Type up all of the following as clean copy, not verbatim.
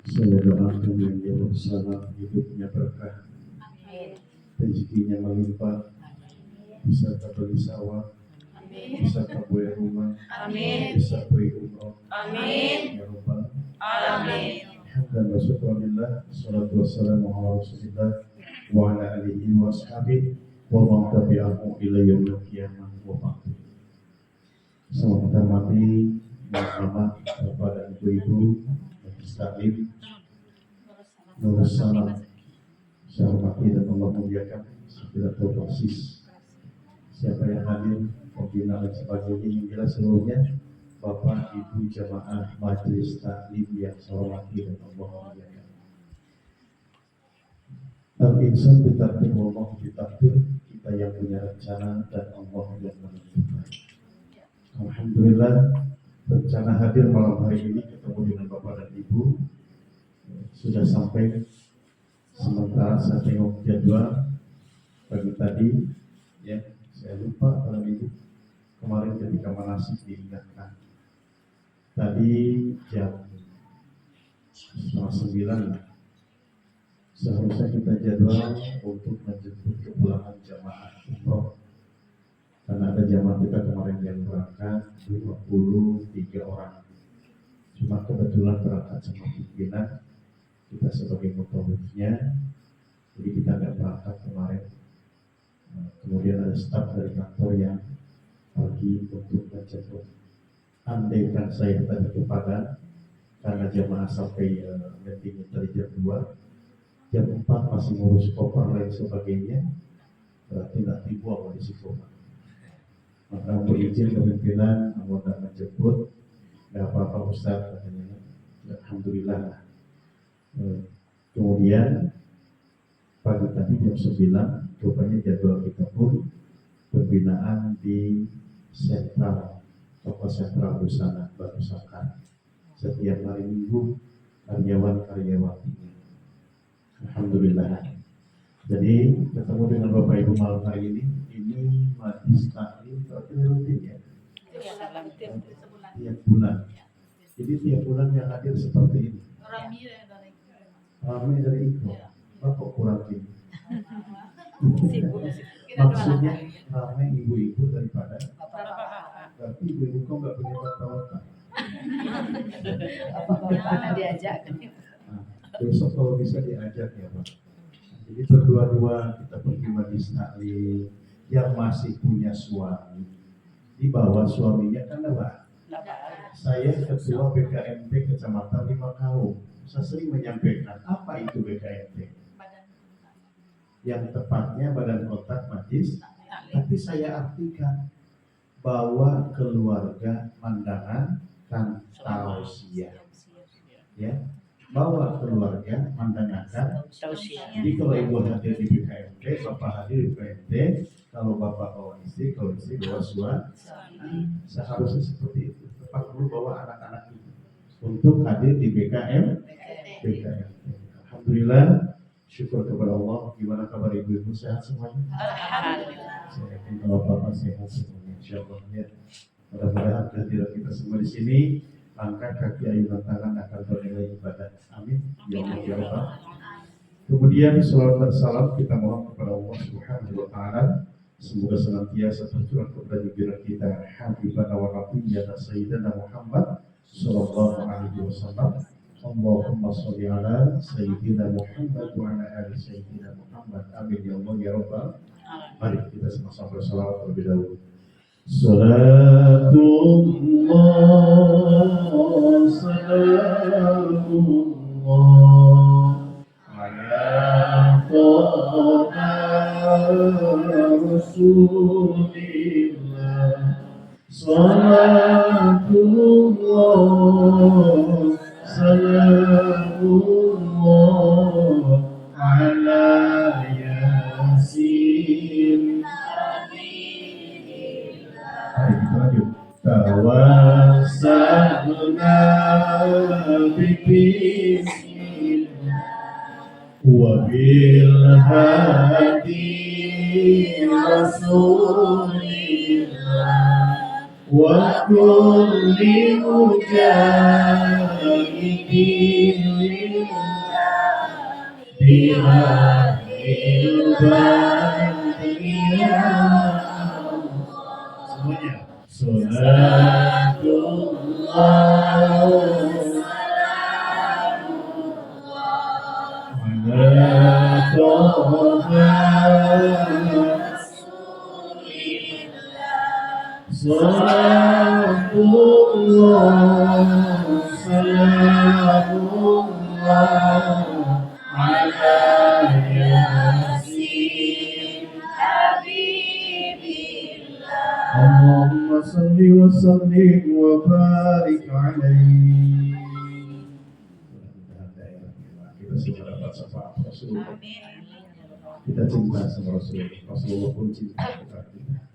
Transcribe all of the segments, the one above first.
Saya doakan yang jauh salam hidupnya berkah, rezekinya melimpah, bisa beli sawah, bisa beli rumah, bisa beli umroh. Ya Rabbal Alamin. Dan Rasulullah sallallahu wassalamu ala Rasulillah wa ala alihi wa ashabihi wa man tabi'ahu ila yaumil qiyamah wa ba'd. Selamat hormati Bapak dan Ibu-ibu Majelis Taklim, Nurul Salam, saya hormati dan Allah muliakan. Saya tahu persis siapa yang hadir, pembina dan sebagainya, yang jelas seluruhnya Bapak Ibu jamaah Majelis Taklim yang saya hormati dan Allah muliakan. Al-insan bitakdir Allah bitakdir, kita yang punya rencana dan Allah yang menentukan. Alhamdulillah, rencana hadir malam hari ini ketemu dengan Bapak dan Ibu sudah sampai. Sementara saya tengok jadwal pagi tadi, ya saya lupa Bapak dan Ibu kemarin ketika manasik diingatkan. Tadi jam 9:30 seharusnya kita jadwal untuk menjemput kepulangan jamaah umroh. Karena ada jamaah kita kemarin yang berangkat 23 orang. Cuma kebetulan berangkat sama pimpinan, kita sebagai mutawifnya, jadi kita nggak berangkat kemarin. Kemudian ada staf dari kantor yang pergi untuk menjemput. Andaikan saya tadi ke Padang, karena jamaah sampai meeting dari jam 2, jam 4 masih ngurus koper lain sebagainya, berarti nanti buang di situ. Maka mau izin kepimpinan, mau tak menjemput, nggak apa-apa Ustaz katanya. Alhamdulillah. Kemudian pagi tadi jam 9, rupanya jadwal kita pun pembinaan di sentral, toko sentral Busana Batu Sangkar. Setiap hari Minggu karyawan-karyawatinya. Alhamdulillah. Jadi ketemu dengan Bapak Ibu malam hari ini Majelis Taklim berarti rutin ya? Tiap bulan. Jadi tiap bulan yang hadir seperti ini. Ramai dari Iqra. Bapak kurang ini. Maksudnya ramai ibu-ibu daripada berarti ibu-ibu kok nggak punya bapak-bapak. Apa diajak? Besok kalau bisa diajak ya Pak. Jadi berdua-dua kita pergi Majelis Taklim. Yang masih punya suami dibawa suaminya kan Pak. Saya ketua BKMT Kecamatan Limakaung. Saya sering menyampaikan apa itu BKMT. Yang tepatnya Badan Kontak Majelis. Tapi saya artikan bahwa keluarga Mandangan dan tausiah. Ya, bawa keluarga mendengarkan tausiah. Jadi kalau ibu hadir di BKMT, bapak hadir di BKMT, kalau bapak bawa istri, kalau istri bawa suami, seharusnya seperti itu. Tepat dulu bawa anak-anak itu untuk hadir di BKMT. Alhamdulillah, syukur kepada Allah. Gimana kabar ibu-ibu, sehat semuanya? Alhamdulillah. Saya yakin kalau bapak sehat semuanya, insyaallah ya. Mudah-mudahan kehadiran kita semua di sini, angkat kaki ayunan tangan akan bernilai ibadah. Amin. Ya Allah ya Rabbal. Kemudian salawat dan salam kita mohon kepada Allah Subhanahu wa taala, semoga senantiasa tercurah kepada junjungan kita Habibana wa Nabiyyana Sayyidina Muhammad sallallahu alaihi wasallam. Allahumma sholli ala Sayyidina Muhammad wa ala ali Sayyidina Muhammad. Amin ya Allah ya Rabbal. Mari kita sama-sama bersalawat terlebih dahulu. Salatullah salamullah ala Rasulillah. Salatullah salamullah ala Yasin. Mari kita lanjut. Tawassalna bismillah wa bil hadi rasulillah وكل مجاهد لله بهذه البرية semuanya Salatullah ala Toha Salatullah Salamullah ala Yasin Allahumma salli wa sallim wa barik alaihi. Kita semua dapat syafaat Rasulullah. Kita cinta sama Rasulullah. Rasulullah pun cinta kepada kita.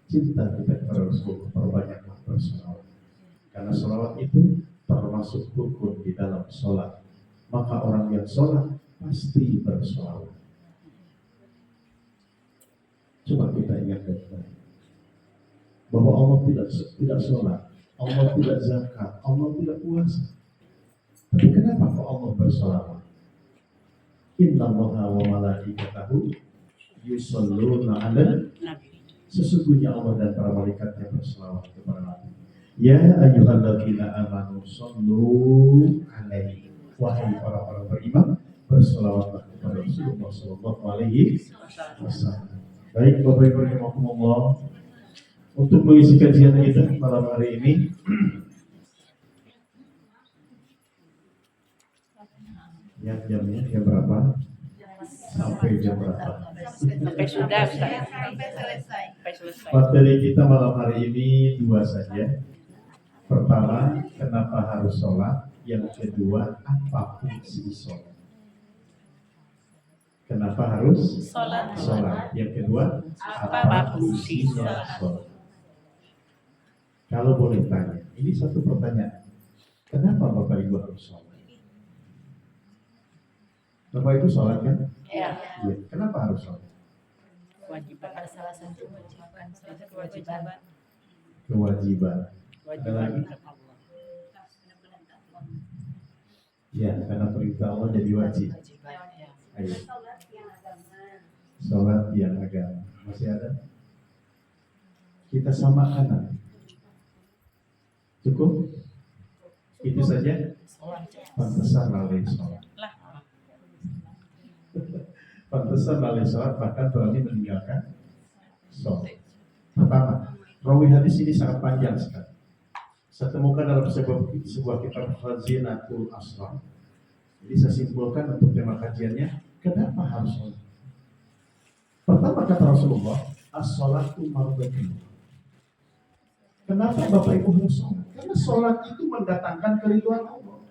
Cinta kita kepada Rasulullah. Perbanyaklah bersolawat. Karena solawat itu termasuk rukun di dalam sholat. Maka orang yang sholat pasti bersolawat. Coba kita ingat baik-baik bahwa Allah tidak sholat, Allah tidak zakat, Allah tidak puasa. Tapi kenapa kok Allah bersolawat? Innallaha wa malaikatahu yusholluna 'alan nabi. Sesungguhnya Allah dan para malaikatnya bersolawat kepada Nabi. Ya ayyuhalladzina amanu shollu 'alaihi. Wahai orang-orang beriman, bersolawatlah kepada Rasulullah sallallahu alaihi wasallam. Baik, Bapak Ibu rahimakumullah, untuk mengisi kajian kita malam hari ini, jamnya jam berapa? Sampai jam berapa? Sampai sudah, sampai selesai. Materi kita malam hari ini dua saja. Pertama, kenapa harus sholat? Yang kedua, apa fungsi sholat? Kenapa harus sholat? Yang kedua, apa fungsinya sholat? Kalau boleh tanya, ini satu pertanyaan. Kenapa Bapak Ibu harus sholat? Bapak Ibu sholat kan? Ya. Iya. Kenapa harus sholat? Kewajiban. Salah satu kewajiban. Kewajiban. Ada lagi? Ya, karena perintah Allah jadi wajib. Ayo. Sholat yang agama. Masih ada? Kita samakan nanti. Cukup? Itu saja? Pantesan lalai sholat. Pantesan lalai sholat, bahkan berani meninggalkan sholat. Pertama, rawi hadis ini sangat panjang sekali. Saya temukan dalam sebuah kitab Khazinatul Asrar. Jadi saya simpulkan untuk tema kajiannya, kenapa harus sholat? Pertama kata Rasulullah, as-sholatu mardhatun. Kenapa Bapak Ibu harus sholat? Karena sholat itu mendatangkan keridhaan Allah.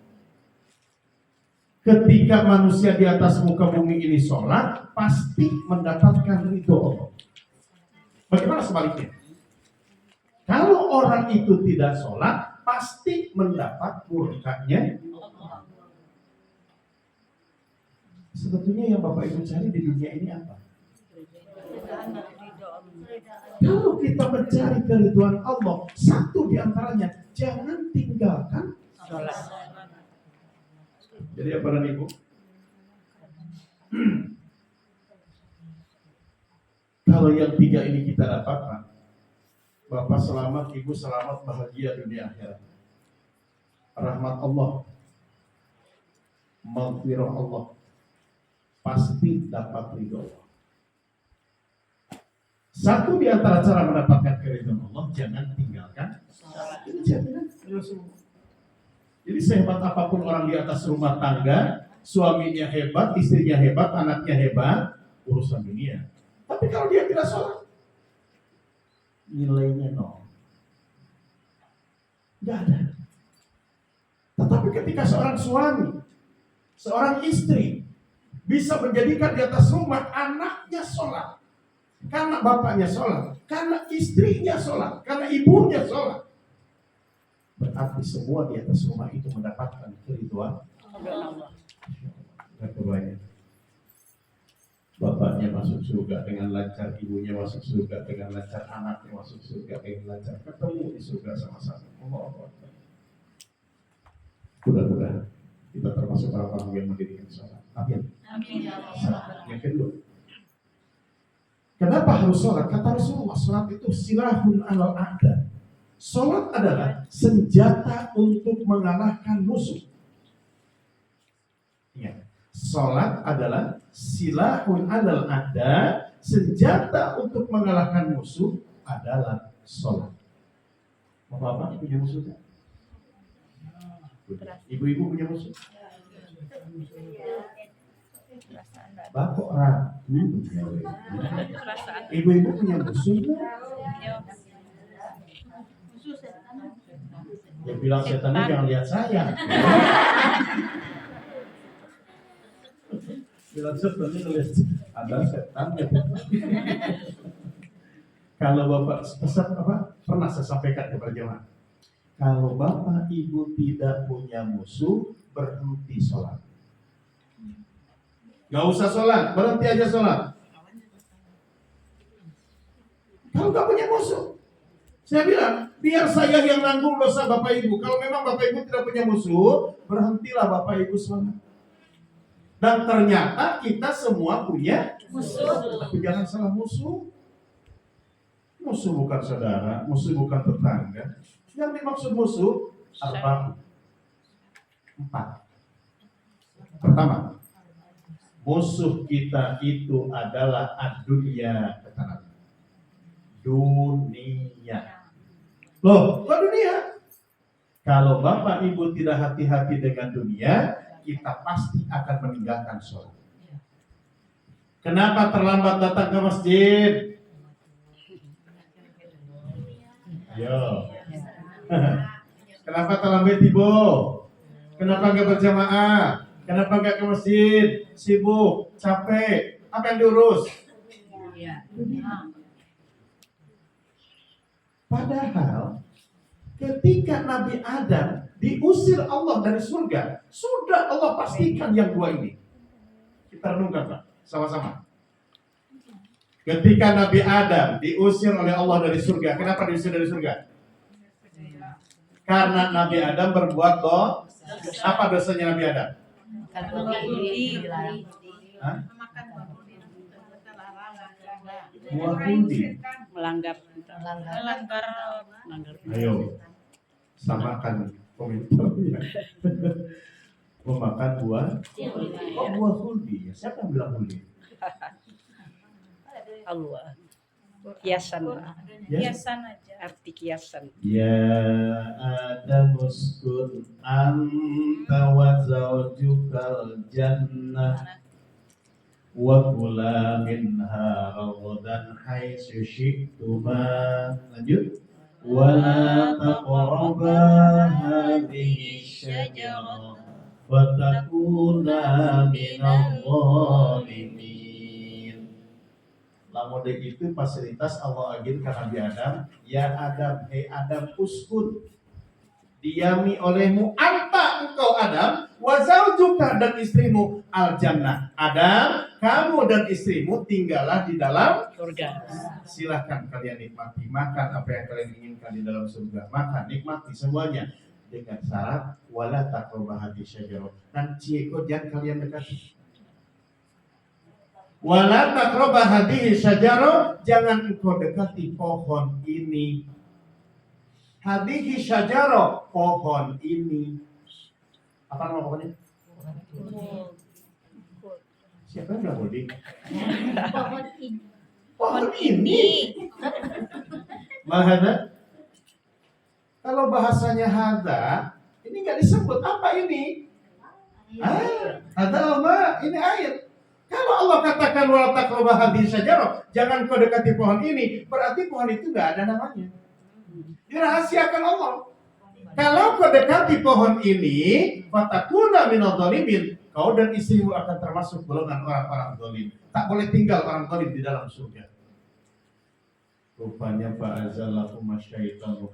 Ketika manusia di atas muka bumi ini sholat, pasti mendapatkan ridho Allah. Bagaimana sebaliknya? Kalau orang itu tidak sholat, pasti mendapat murkanya Allah. Sebetulnya yang Bapak Ibu cari di dunia ini apa? Kalau kita mencari keridhaan Allah, satu di antaranya, jangan tinggalkan sholat. Jadi apa dan Ibu? Kalau yang tiga ini kita dapatkan, Bapak selamat, Ibu selamat, bahagia dunia akhirat. Rahmat Allah, maghfirah Allah, pasti dapat ridho Allah. Satu di antara cara mendapatkan keridhaan Allah, jangan tinggalkan sholat. Ini jaminan Rasulullah. Jadi sehebat apapun orang di atas rumah tangga, suaminya hebat, istrinya hebat, anaknya hebat, urusan dunia. Tapi kalau dia tidak sholat, nilainya nol. Tidak ada. Tetapi ketika seorang suami, seorang istri bisa menjadikan di atas rumah anaknya sholat, karena bapaknya sholat, karena istrinya sholat, karena ibunya sholat, berarti semua di atas rumah itu mendapatkan keridhaan Allah. Bapaknya masuk surga dengan lancar, ibunya masuk surga dengan lancar, anaknya masuk surga dengan lancar, ketemu di surga sama-sama. Allahu Akbar. Mudah-mudahan kita termasuk orang-orang yang mendirikan sholat. Amin. Yang kedua, kenapa harus sholat? Kata Rasulullah, sholat itu silahun alal a'da. Sholat adalah senjata untuk mengalahkan musuh. Ya. Sholat adalah silahun alal a'da, senjata untuk mengalahkan musuh adalah sholat. Bapak-bapak punya musuh kan? Ibu-ibu punya musuh? Bapak ragu. Ibu-ibu punya musuh? Yang bilang setannya jangan lihat saya. Bilang setannya lihat ada setannya. Kalau Bapak pesan apa? Pernah saya sampaikan kepada jemaah. Kalau Bapak Ibu tidak punya musuh, berhenti sholat. Gak usah sholat, berhenti aja sholat. Kalau gak punya musuh, saya bilang, biar saya yang nanggung dosa Bapak Ibu. Kalau memang Bapak Ibu tidak punya musuh, berhentilah Bapak Ibu sholat. Dan ternyata kita semua punya musuh. Tapi jangan salah musuh. Musuh bukan saudara, musuh bukan tetangga. Yang dimaksud musuh, empat. Pertama, musuh kita itu adalah dunia, kata dunia. Loh, kok dunia? Kalau Bapak Ibu tidak hati-hati dengan dunia, kita pasti akan meninggalkan sholat. Kenapa terlambat datang ke masjid? Ayo. Kenapa terlambat Ibu? Kenapa nggak berjamaah? Kenapa nggak ke masjid? Sibuk, capek. Apa yang diurus? Padahal ketika Nabi Adam diusir Allah dari surga, sudah Allah pastikan yang dua ini. Kita renungkan Pak, sama-sama. Ketika Nabi Adam diusir oleh Allah dari surga, kenapa diusir dari surga? Karena Nabi Adam berbuat dosa. Apa dosanya Nabi Adam? Buah kundi. Melanggar. Ayo, samakan komentarnya. Memakan buah. Oh, buah kundi. Siapa yang bilang kundi? Allah. Kiasan. Kiasan aja. Arti kiasan. Ya Adam uskun anta wa zawjukal jannah wa kula minha ragadan haitsu syi'tuma. Lanjut. Wa la taqraba hadhihi syajarah wa takuna minadh dhalimin. Lamun itu fasilitas Allah aginkan Nabi Adam, ya Adam, hei Adam uskun, diami olehmu anta engkau Adam, wa zaujuka dan istrimu al jannah. Adam, kamu dan istrimu tinggallah di dalam Surga. Silahkan kalian nikmati, makan apa yang kalian inginkan di dalam surga, makan, nikmati semuanya dengan syarat wala taqrabu hadhihi syajarah. Dan cieko jangan kalian dekati. Wala taqrabu hadhihi syajarah, jangan engkau dekati pohon ini. Hadhihi syajarah, pohon ini. Apa nama pohonnya? Siapa yang bilang holding? Pohon ini. Mahada. Kalau bahasanya hada, ini nggak disebut apa ini? Hada apa? Ini air. Kalau Allah katakan wala taqrabu hadhihi syajarah, jangan kau dekati pohon ini, berarti pohon itu nggak ada namanya. Dirahasiakan Allah. Kalau kau dekati pohon ini, fatakuna minadh dhalimin, kau dan istrimu akan termasuk golongan orang-orang zalim. Tak boleh tinggal orang zalim di dalam surga. Rupanya fa'azallahuma syaitanu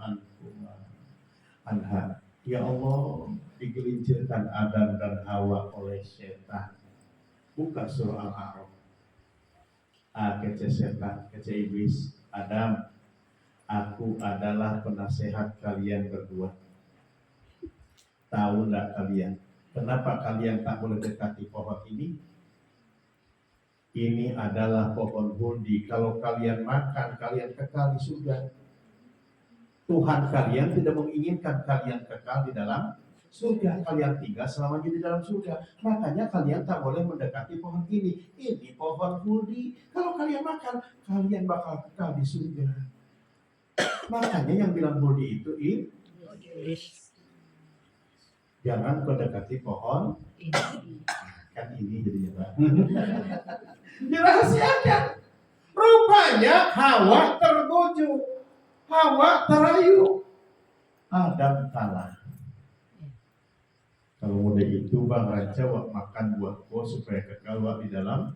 anha. Ya Allah, digelincirkan Adam dan Hawa oleh setan. Buka surah Al-A'raf. kece setan, kece iblis. Adam, aku adalah penasehat kalian berdua. Tahu enggak kalian, kenapa kalian tak boleh dekati pohon ini? Ini adalah pohon huldi. Kalau kalian makan, kalian kekal di surga. Tuhan kalian tidak menginginkan kalian kekal di dalam surga. Kalian tinggal selamanya di dalam surga. Makanya kalian tak boleh mendekati pohon ini. Ini pohon huldi. Kalau kalian makan, kalian bakal kekal di surga. Makanya yang bilang huldi itu Iblis. jangan mendekati pohon kan ini jadinya Pak. Dirahasiakan. Rupanya Hawa terbujuk, Hawa terayu, Adam kalah. Kalau mudah itu Bang Raja makan buah ko supaya kekal di dalam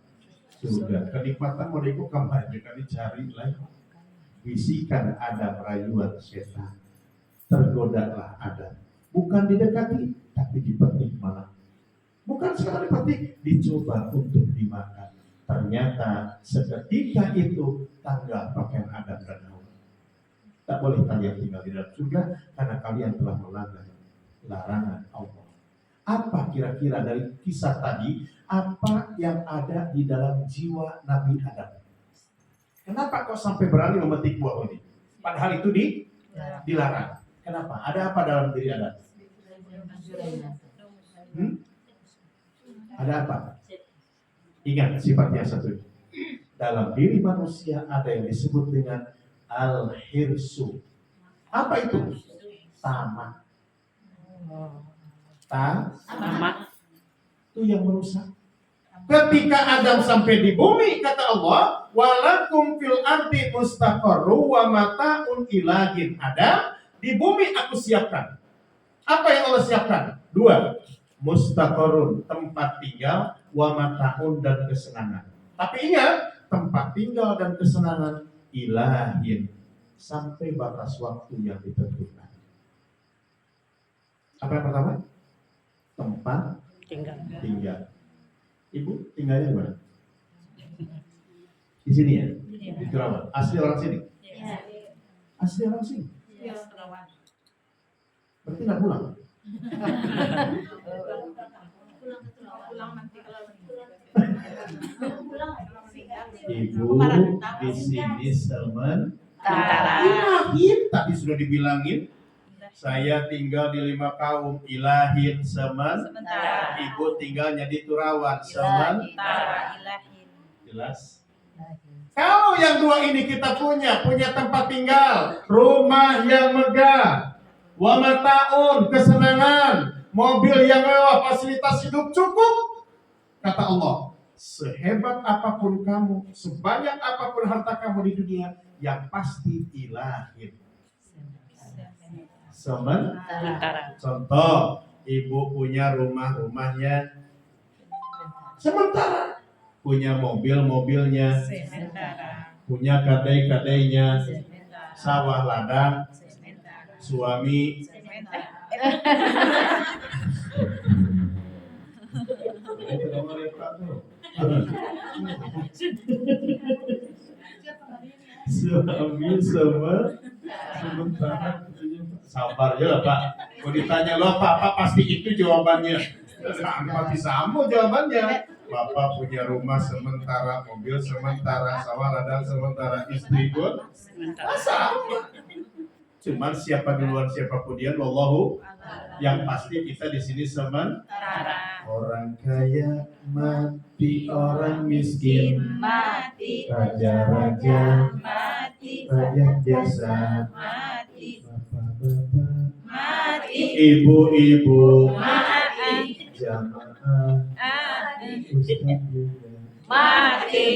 surga. Kenikmatan mudah itu kampanye kali cari lagi. Bisikan Adam rayuan setan. Tergodalah Adam. Bukan didekati, tapi dipetik malah. Bukan sekali dipetik, dicoba untuk dimakan. Ternyata seketika itu tanggal pakaian Adam dan Hawa. Tak boleh kalian tinggal di dalam surga karena kalian telah melanggar larangan Allah. Apa kira-kira dari kisah tadi, apa yang ada di dalam jiwa Nabi Adam? Kenapa kok sampai berani memetik buah ini? Padahal itu dilarang. Kenapa? Ada apa dalam diri Adam? Ada apa? Ingat sifat yang satu. Dalam diri manusia ada yang disebut dengan al-hirsu. Apa itu? Tamak. Tamak. Itu yang merusak. Ketika Adam sampai di bumi, kata Allah, walakum fil ardi mustaqarru wa mata'un ilahin. Adam, di bumi aku siapkan. Apa yang Allah siapkan? 2. Mustaqarrun, tempat tinggal, wa mata'un, dan kesenangan. Tapi ingat, tempat tinggal dan kesenangan ilahin sampai batas waktu yang ditentukan. Apa yang pertama? Tempat tinggal. Ibu tinggalnya di mana? Di sini ya? Di Kerawang. Asli orang sini? Asli orang sini? Berarti nggak pulang? Ibu di sini sementara. Ilahin, tadi sudah dibilangin. Saya tinggal di 5 kaum, ilahin sementara. Ibu tinggalnya di Turawan sementara. Jelas? Kalau yang 2 ini kita punya tempat tinggal, rumah yang megah, wa mata'un, kesenangan, mobil yang mewah, fasilitas hidup cukup. Kata Allah, sehebat apapun kamu, sebanyak apapun harta kamu di dunia, yang pasti ilahin. Sementara. Contoh, ibu punya rumahnya sementara, punya mobilnya, punya kadai-kadainya, sawah ladang, suami. Suami sementara. Sabar ya Pak. Kalau ditanya lo apa pasti itu jawabannya. Pasti sama jawabannya. Bapak punya rumah sementara, mobil sementara, sawah ladang sementara, istri pun sama. Cuman siapa duluan siapa kemudian, wallahu. Yang pasti kita di sini sementara. Orang kaya mati, orang miskin mati, raja-raja mati, rakyat biasa mati, bapak-bapak mati, ibu-ibu mati, jamaah ustaz juga mati.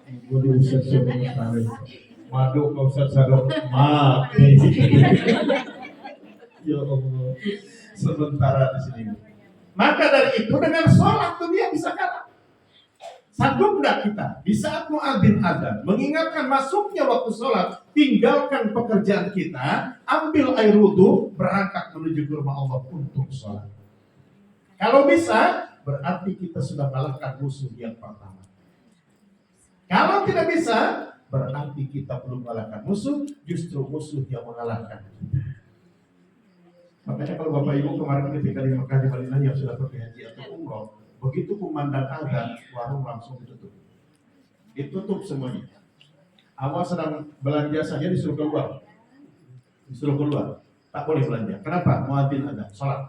ibu di ustaz sementara madu ke ustaz sadok mati. Ya Allah, sementara di sini. Maka dari itu dengan sholat dunia bisa kalah. Sanggup enggak kita di saat muadzin adzan mengingatkan masuknya waktu sholat, tinggalkan pekerjaan kita, ambil air wudhu, berangkat menuju ke rumah Allah untuk sholat. Kalau bisa, berarti kita sudah mengalahkan musuh yang pertama. Kalau tidak bisa, berarti kita belum mengalahkan musuh, justru musuh yang mengalahkan kita. Makanya kalau Bapak Ibu kemarin ketika di Mekah di Madinah yang sudah pergi haji atau umroh, begitu kumandang azan, warung langsung ditutup. Ditutup semuanya. Awal sedang belanja saja disuruh keluar. Disuruh keluar. Tak boleh belanja. Kenapa? Muadzin ada. Sholat.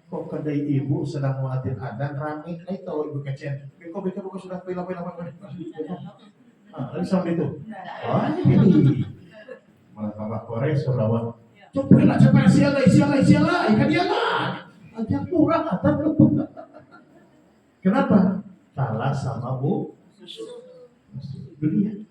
Kok kedai ibu sedang muadzin adzan ramai, tahu ibu kecen. Beko sudah pila. Lalu sampai itu. Wah, ini. Malah Bapak Kores Surawan. Coba siala, ikan dia lah. Aja kurang atau kenapa? Kalah sama bu dunia.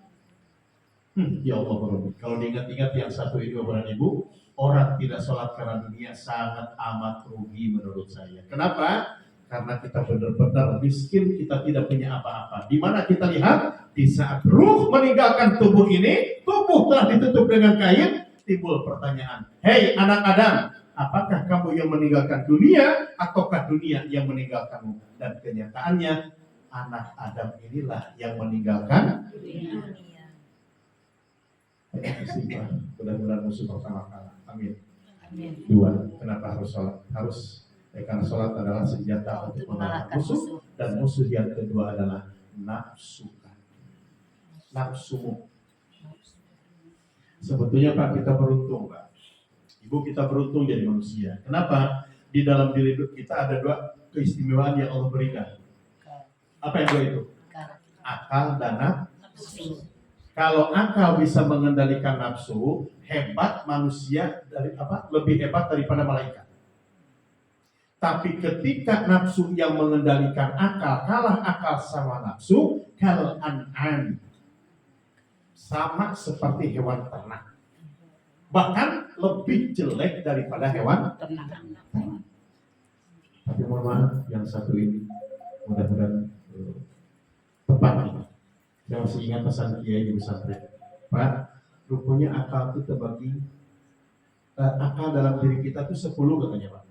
Ya Allah, kalau diingat-ingat yang satu ini Bapak Ibu, orang tidak sholat karena dunia sangat amat rugi menurut saya. Kenapa? Karena kita benar-benar miskin, kita tidak punya apa-apa. Di mana kita lihat di saat ruh meninggalkan tubuh ini, tubuh telah ditutup dengan kain, timbul pertanyaan. Hei anak Adam, apakah kamu yang meninggalkan dunia ataukah dunia yang meninggalkanmu? Dan kenyataannya anak Adam inilah yang meninggalkan dunia. Mudah-mudahan musuh pertama kalah. Amin. Dua, kenapa harus sholat? Karena sholat adalah senjata untuk mengalahkan musuh. Dan musuh yang kedua adalah nafsumu. Sebetulnya Pak, kita beruntung Pak. Ibu, kita beruntung jadi manusia. Kenapa? Di dalam diri kita ada dua keistimewaan yang Allah berikan. Apa yang dua itu? Akal dan nafsu. Kalau akal bisa mengendalikan nafsu, hebat manusia lebih hebat daripada malaikat. Tapi ketika nafsu yang mengendalikan akal kalah akal sama nafsu, kal an'am, sama seperti hewan ternak. Bahkan lebih jelek daripada hewan ternak. Tapi mohon maaf, yang satu ini mudah-mudahan tepat. Saya masih ingat pesan Kiai di pesantren. Pak, rupanya akal itu terbagi. Akal dalam diri kita itu 10 katanya Pak.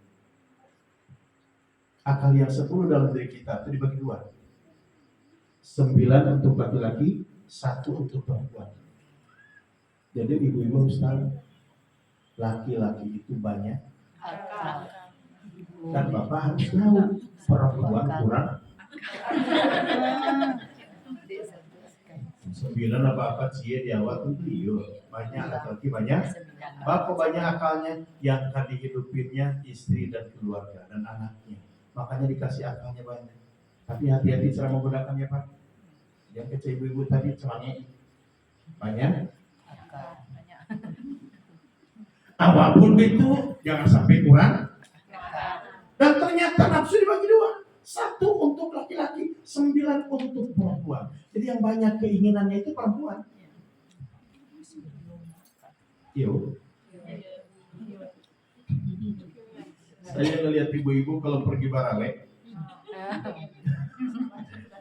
Akal yang 10 dalam diri kita itu dibagi 2. 9 untuk laki-laki, 1 untuk perempuan. Jadi ibu-ibu harus tahu, laki-laki itu banyak akal. Dan Bapak harus tahu, perempuan kurang. 9 apa cie di awal itu iya, banyak laki-laki banyak. Bapak banyak akalnya, yang akan dihidupinnya istri dan keluarga dan anaknya. Makanya dikasih akalnya banyak. Tapi hati-hati cara menggunakannya Pak. Yang kecil ibu-ibu tadi celangnya banyak. Apapun itu jangan sampai kurang. Dan ternyata nafsu dibagi 2. 1 untuk laki-laki, 9 untuk perempuan. Jadi yang banyak keinginannya itu perempuan. Yo. Saya ngelihat ibu-ibu kalau pergi barale,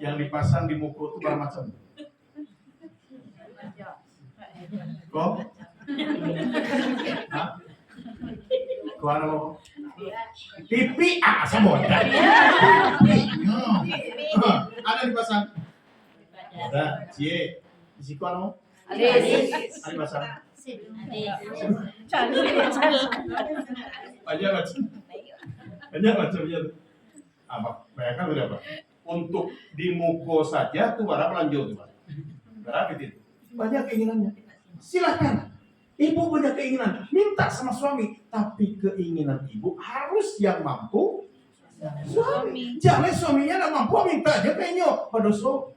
yang dipasang di muka itu bermacam. Kok? Hah? Kok ada mau? TV semua. Ada dipasang. Ada, cie. Di situ ada. Ada dipasang. Banyak macamnya. Apa? Bayangkan berapa? Untuk di muko saja tuh berapa lanjut tuh, berapa itu? Banyak keinginannya. Silakan. Ibu punya keinginan, minta sama suami, tapi keinginan ibu harus yang mampu suami. Jangan suaminya nggak mampu minta aja kayaknya pada suami.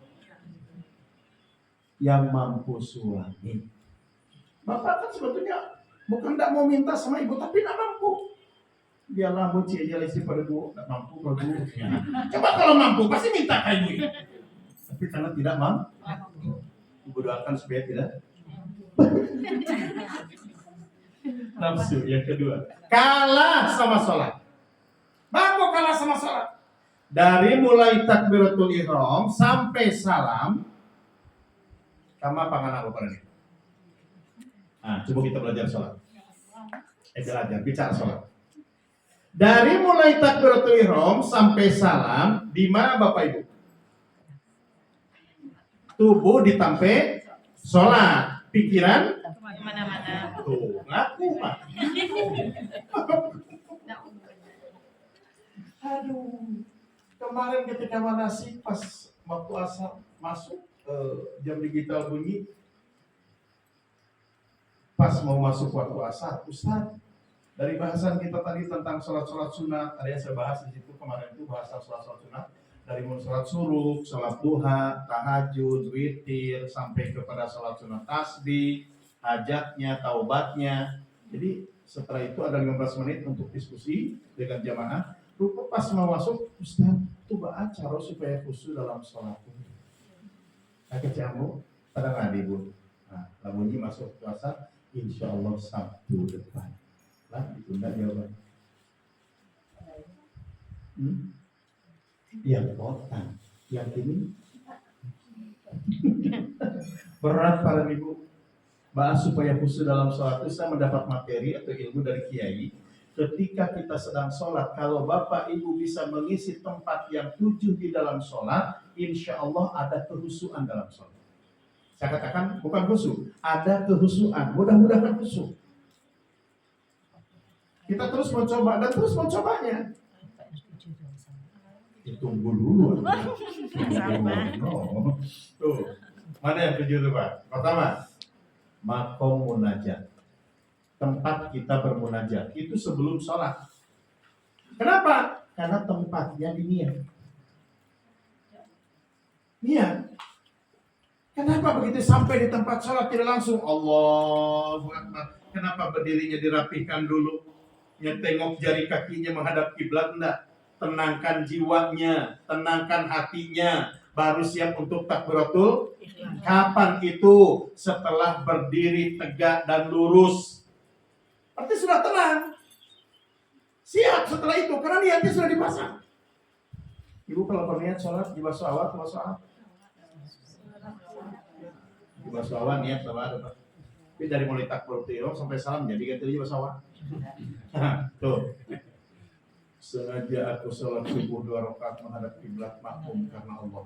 Yang mampu suami. Bapak kan sebetulnya bukan tidak mau minta sama ibu, tapi tidak mampu. Biarlah bocil aja istri pada dua, tidak mampu pada dua. Coba kalau mampu pasti minta ke ibu. Tapi karena tidak mampu, ibu doakan supaya tidak. Nafsu yang kedua, kalah sama sholat. Bangko kalah sama sholat. Dari mulai takbiratul ihram sampai salam, sama pangan apa ini? Nah, coba kita belajar sholat. Belajar bicara sholat. Dari mulai takbiratul ihram sampai salam, di mana Bapak Ibu? Tubuh ditampe sholat, pikiran Kemana-mana. tuh ngaku Pak. Aduh, kemarin ketika mana sih pas waktu asar masuk jam digital bunyi, pas mau masuk waktu asar, Ustaz, dari bahasan kita tadi tentang sholat-sholat sunat, ada yang saya bahas di situ kemarin itu bahasan sholat-sholat sunat, dari mulai sholat suruh, sholat duha, tahajud, witir, sampai kepada sholat sunat tasbih, hajatnya, taubatnya. Jadi setelah itu ada 15 menit untuk diskusi dengan jamaah. Lupa pas mau masuk, Ustaz, itu acara supaya khusyuk dalam sholat. Kakek kamu pada ngadi bu. Nah, lamunnya masuk puasa, insya Allah Sabtu depan. Lah, ditunda jawaban. Yang kota, yang ini berat para ibu. Bahas supaya khusyuk dalam sholat itu saya mendapat materi atau ilmu dari kiai. Ketika kita sedang sholat, kalau Bapak Ibu bisa mengisi tempat yang 7 di dalam sholat, insya Allah ada kehusuan dalam sholat. Saya katakan bukan khusyuk, ada kehusuan. Mudah-mudahan khusyuk. Kita terus mencoba dan terus mencobanya. Tunggu dulu. Tuh, mana yang 7 tuh Pak? Pertama, makom munajat. Tempat kita bermunajat itu sebelum sholat. Kenapa? Karena tempatnya di niat. Niat. Kenapa begitu sampai di tempat sholat tidak langsung Allahu Akbar? Kenapa berdirinya dirapihkan dulu? Tengok jari kakinya menghadap kiblat enggak? Tenangkan jiwanya, tenangkan hatinya, baru siap untuk takbiratul. Kapan itu? Setelah berdiri tegak dan lurus. Berarti sudah tenang. Siap setelah itu, karena niatnya sudah dipasang. Ibu kalau berniat sholat di basuh awal, di basuh awal. Di basuh awal niat sama ada Pak. Tapi dari mulai takbiratul ihram sampai salam jadi ganti di basuh awal. Tuh. Sengaja aku sholat subuh 2 rakaat menghadap kiblat makmum karena Allah.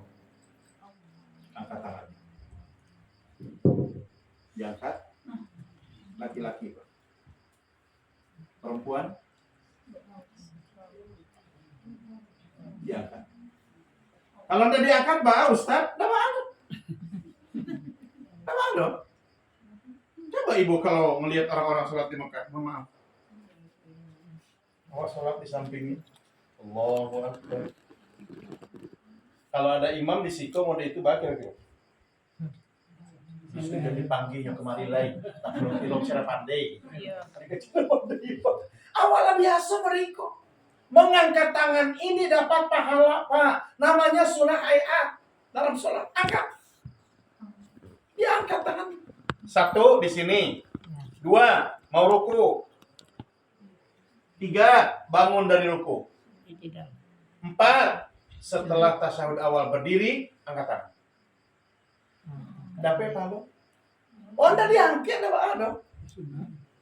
Angkat tangan. Diangkat. Laki-laki Pak. Perempuan diangkat. Kalau tidak diangkat, Pak Ustaz, tidak ada. Tidak ada. Coba ibu kalau melihat orang-orang sholat di Mekah, maaf. Awas sholat di sampingnya. Allahu Akbar. Kalau ada imam di situ, mau itu bakal gitu. Justru jadi panggil yang kemarin lain, tak perlu film secara pandai. Awalnya biasa mereka mengangkat tangan ini dapat pahala Pak. Namanya sunnah ayat dalam sholat. Angkat, diangkat tangan. 1 di sini, 2 mau ruku, 3 bangun dari ruku, 4 setelah tasyahud awal berdiri angkat tangan. Dapat apa? Oh, tidak diangkat, tidak ada.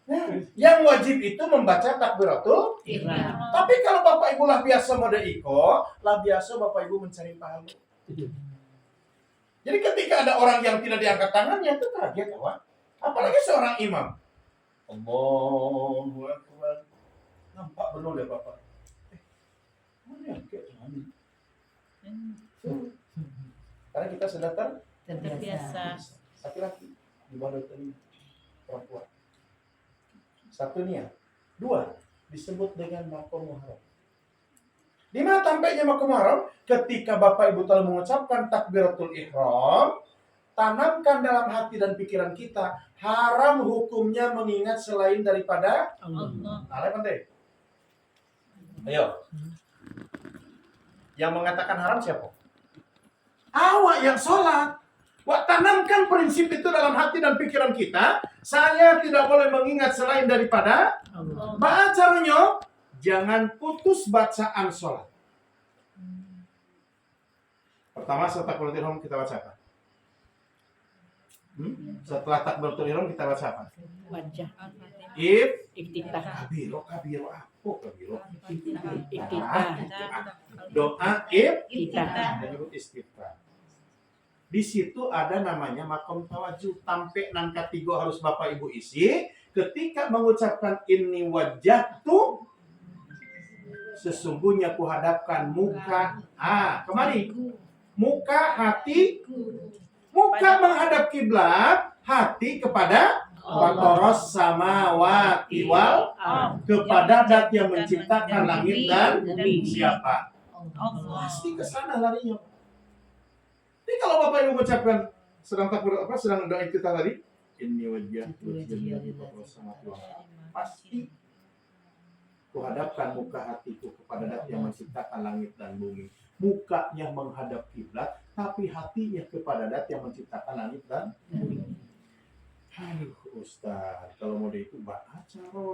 Nah, yang wajib itu membaca takbiratul ihram. Tapi kalau Bapak Ibu lah biasa mode iko, lah biasa Bapak Ibu mencari pahala. Jadi ketika ada orang yang tidak diangkat tangannya itu kaget, kawan. Apalagi seorang imam. Allahu Akbar. Nampak benar ya Bapak. Mana diangkat tangannya? Karena kita sudah Terbiasa. laki-laki di bawah ini perempuan. 1 niat, 2 disebut dengan makom muharram. Di mana tampaknya makom muharram? Ketika Bapak Ibu telah mengucapkan takbiratul ihram, tanamkan dalam hati dan pikiran kita, haram hukumnya mengingat selain daripada Allah. Nah, penting. Ayo. Yang mengatakan haram siapa? Awak yang sholat. Wah, tanamkan prinsip itu dalam hati dan pikiran kita. Saya tidak boleh mengingat selain daripada Allah. Bacanya, jangan putus bacaan sholat. Pertama setelah takbiratul ihram kita baca apa? Setelah takbiratul ihram kita baca apa? Wajah. Iftitah. Iftitah. Kabiro. Oh, kebiro. Ikita. Doa Kita. menurut istighfar. Di situ ada namanya makom tawajuh. Tampe nan katigo harus Bapak Ibu isi. Ketika mengucapkan inni wajjahtu, sesungguhnya kuhadapkan muka. Kemari. Muka, hati. Muka menghadap kiblat, hati kepada Fatoros samawati wal kepada Dat yang menciptakan langit dan bumi. siapa? Allah. Pasti ke sana larinya. Jadi kalau Bapak Ibu mengucapkan sedang doa kita tadi, inni wajjahtu lillahi Fatoros samawati wal pasti kuhadapkan muka hatiku kepada Dat yang menciptakan langit dan bumi. Mukanya menghadap kiblat, tapi hatinya kepada Dat yang menciptakan langit dan bumi. Aduh, Ustaz, kalau mau itu baca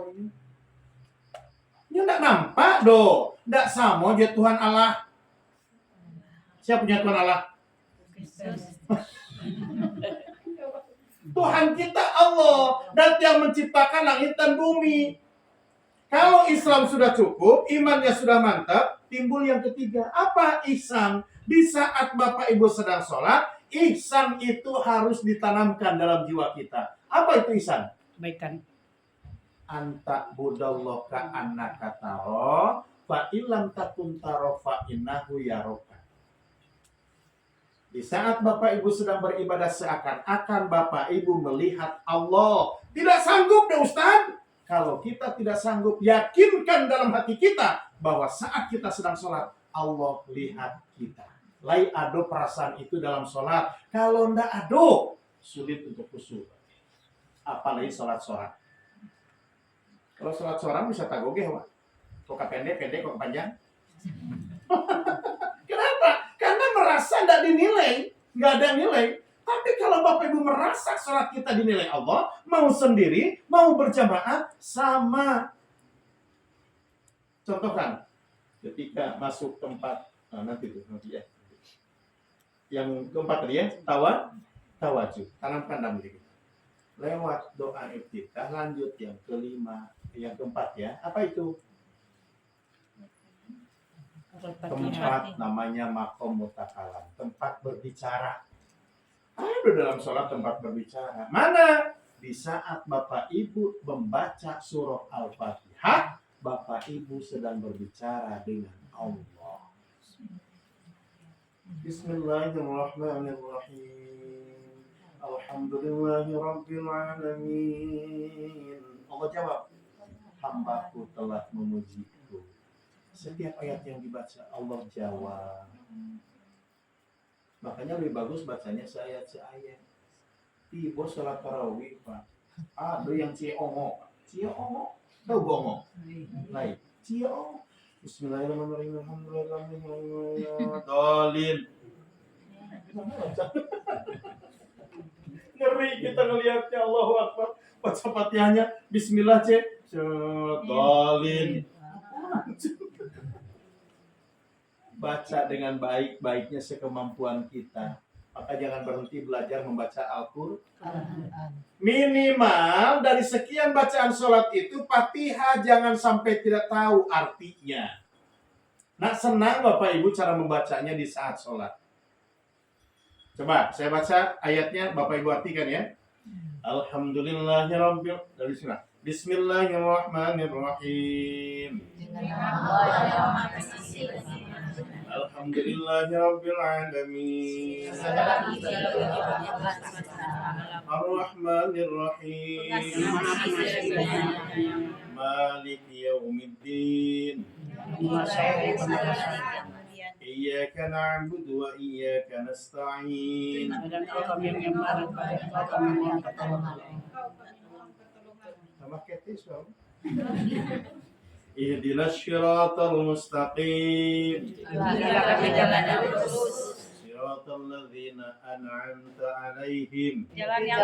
ini. Ini enggak nampak doh. Enggak sama dia Tuhan Allah. Siapa punya Tuhan Allah? Tuhan kita Allah, Dat yang menciptakan langit dan bumi. Kalau Islam sudah cukup, imannya sudah mantap, timbul yang ketiga. Apa ihsan? Di saat Bapak Ibu sedang sholat, ihsan itu harus ditanamkan dalam jiwa kita. Apa itu ihsan? Kebaikan. Anta budallah ka annaka taro, fa illam takun taro fa innahu yaroka. Di saat Bapak Ibu sedang beribadah seakan-akan Bapak Ibu melihat Allah. Tidak sanggup deh Ustaz. Kalau kita tidak sanggup, yakinkan dalam hati kita bahwa saat kita sedang sholat, Allah lihat kita. Lai ado perasaan itu dalam sholat. Kalau ndak ado, sulit untuk khusyuk. Apalagi sholat-sholat. Kalau sholat seorang bisa tagogeh, Wak. Kok pendek, kok panjang. Kenapa? Karena merasa ndak dinilai. Nggak ada nilai. Tapi kalau Bapak Ibu merasa sholat kita dinilai Allah, mau sendiri, mau berjamaah, sama. Contohkan, ketika masuk tempat, nanti ya. Yang keempat tadi ya, tawajuh. Tanamkan dalam diri kita. Lewat doa iftitah, lanjut yang kelima, yang keempat ya. Apa itu? Tempat namanya makom mutakalam, tempat berbicara. Ada dalam sholat tempat berbicara. Mana? Di saat Bapak Ibu membaca surah Al-Fatihah, Bapak Ibu sedang berbicara dengan Allah. Bismillahirrahmanirrahim. Alhamdulillahirabbil alamin. Allah jawab, hambaku telah memujiku. Setiap ayat yang dibaca Allah jawab. Makanya lebih bagus bacanya seayat-seayat. Tiba sholat tarawih, Pak. Ada yang cie-ongo. Cie-ongo. Tahu gongo? Baik. Cie-ongo. Bismillahirrahmanirrahim. Alhamdulillahirrahmanirrahim. Dolin. Ngeri kita ngelihatnya. Allahu Akbar. Baca Fatihahnya. Bismillah, cek. Dolin. Baca dengan baik-baiknya sekemampuan kita. Maka jangan berhenti belajar membaca Al-Quran. Minimal dari sekian bacaan sholat itu, Fatihah jangan sampai tidak tahu artinya. Nah, senang Bapak Ibu cara membacanya di saat sholat. Coba saya baca ayatnya, Bapak Ibu artikan ya. Alhamdulillahirabbil dari sini. Bismillahirrahmanirrahim. Alhamdulillahirabbil alamin. Ar-Rahmanir Rahim. Maliki yaumiddin. Iyyaka na'budu wa iyyaka nasta'in. Sama ketis, Ihdinas syiratal mustaqim. Syiratal ladzina an'amta 'alaihim. Jalannya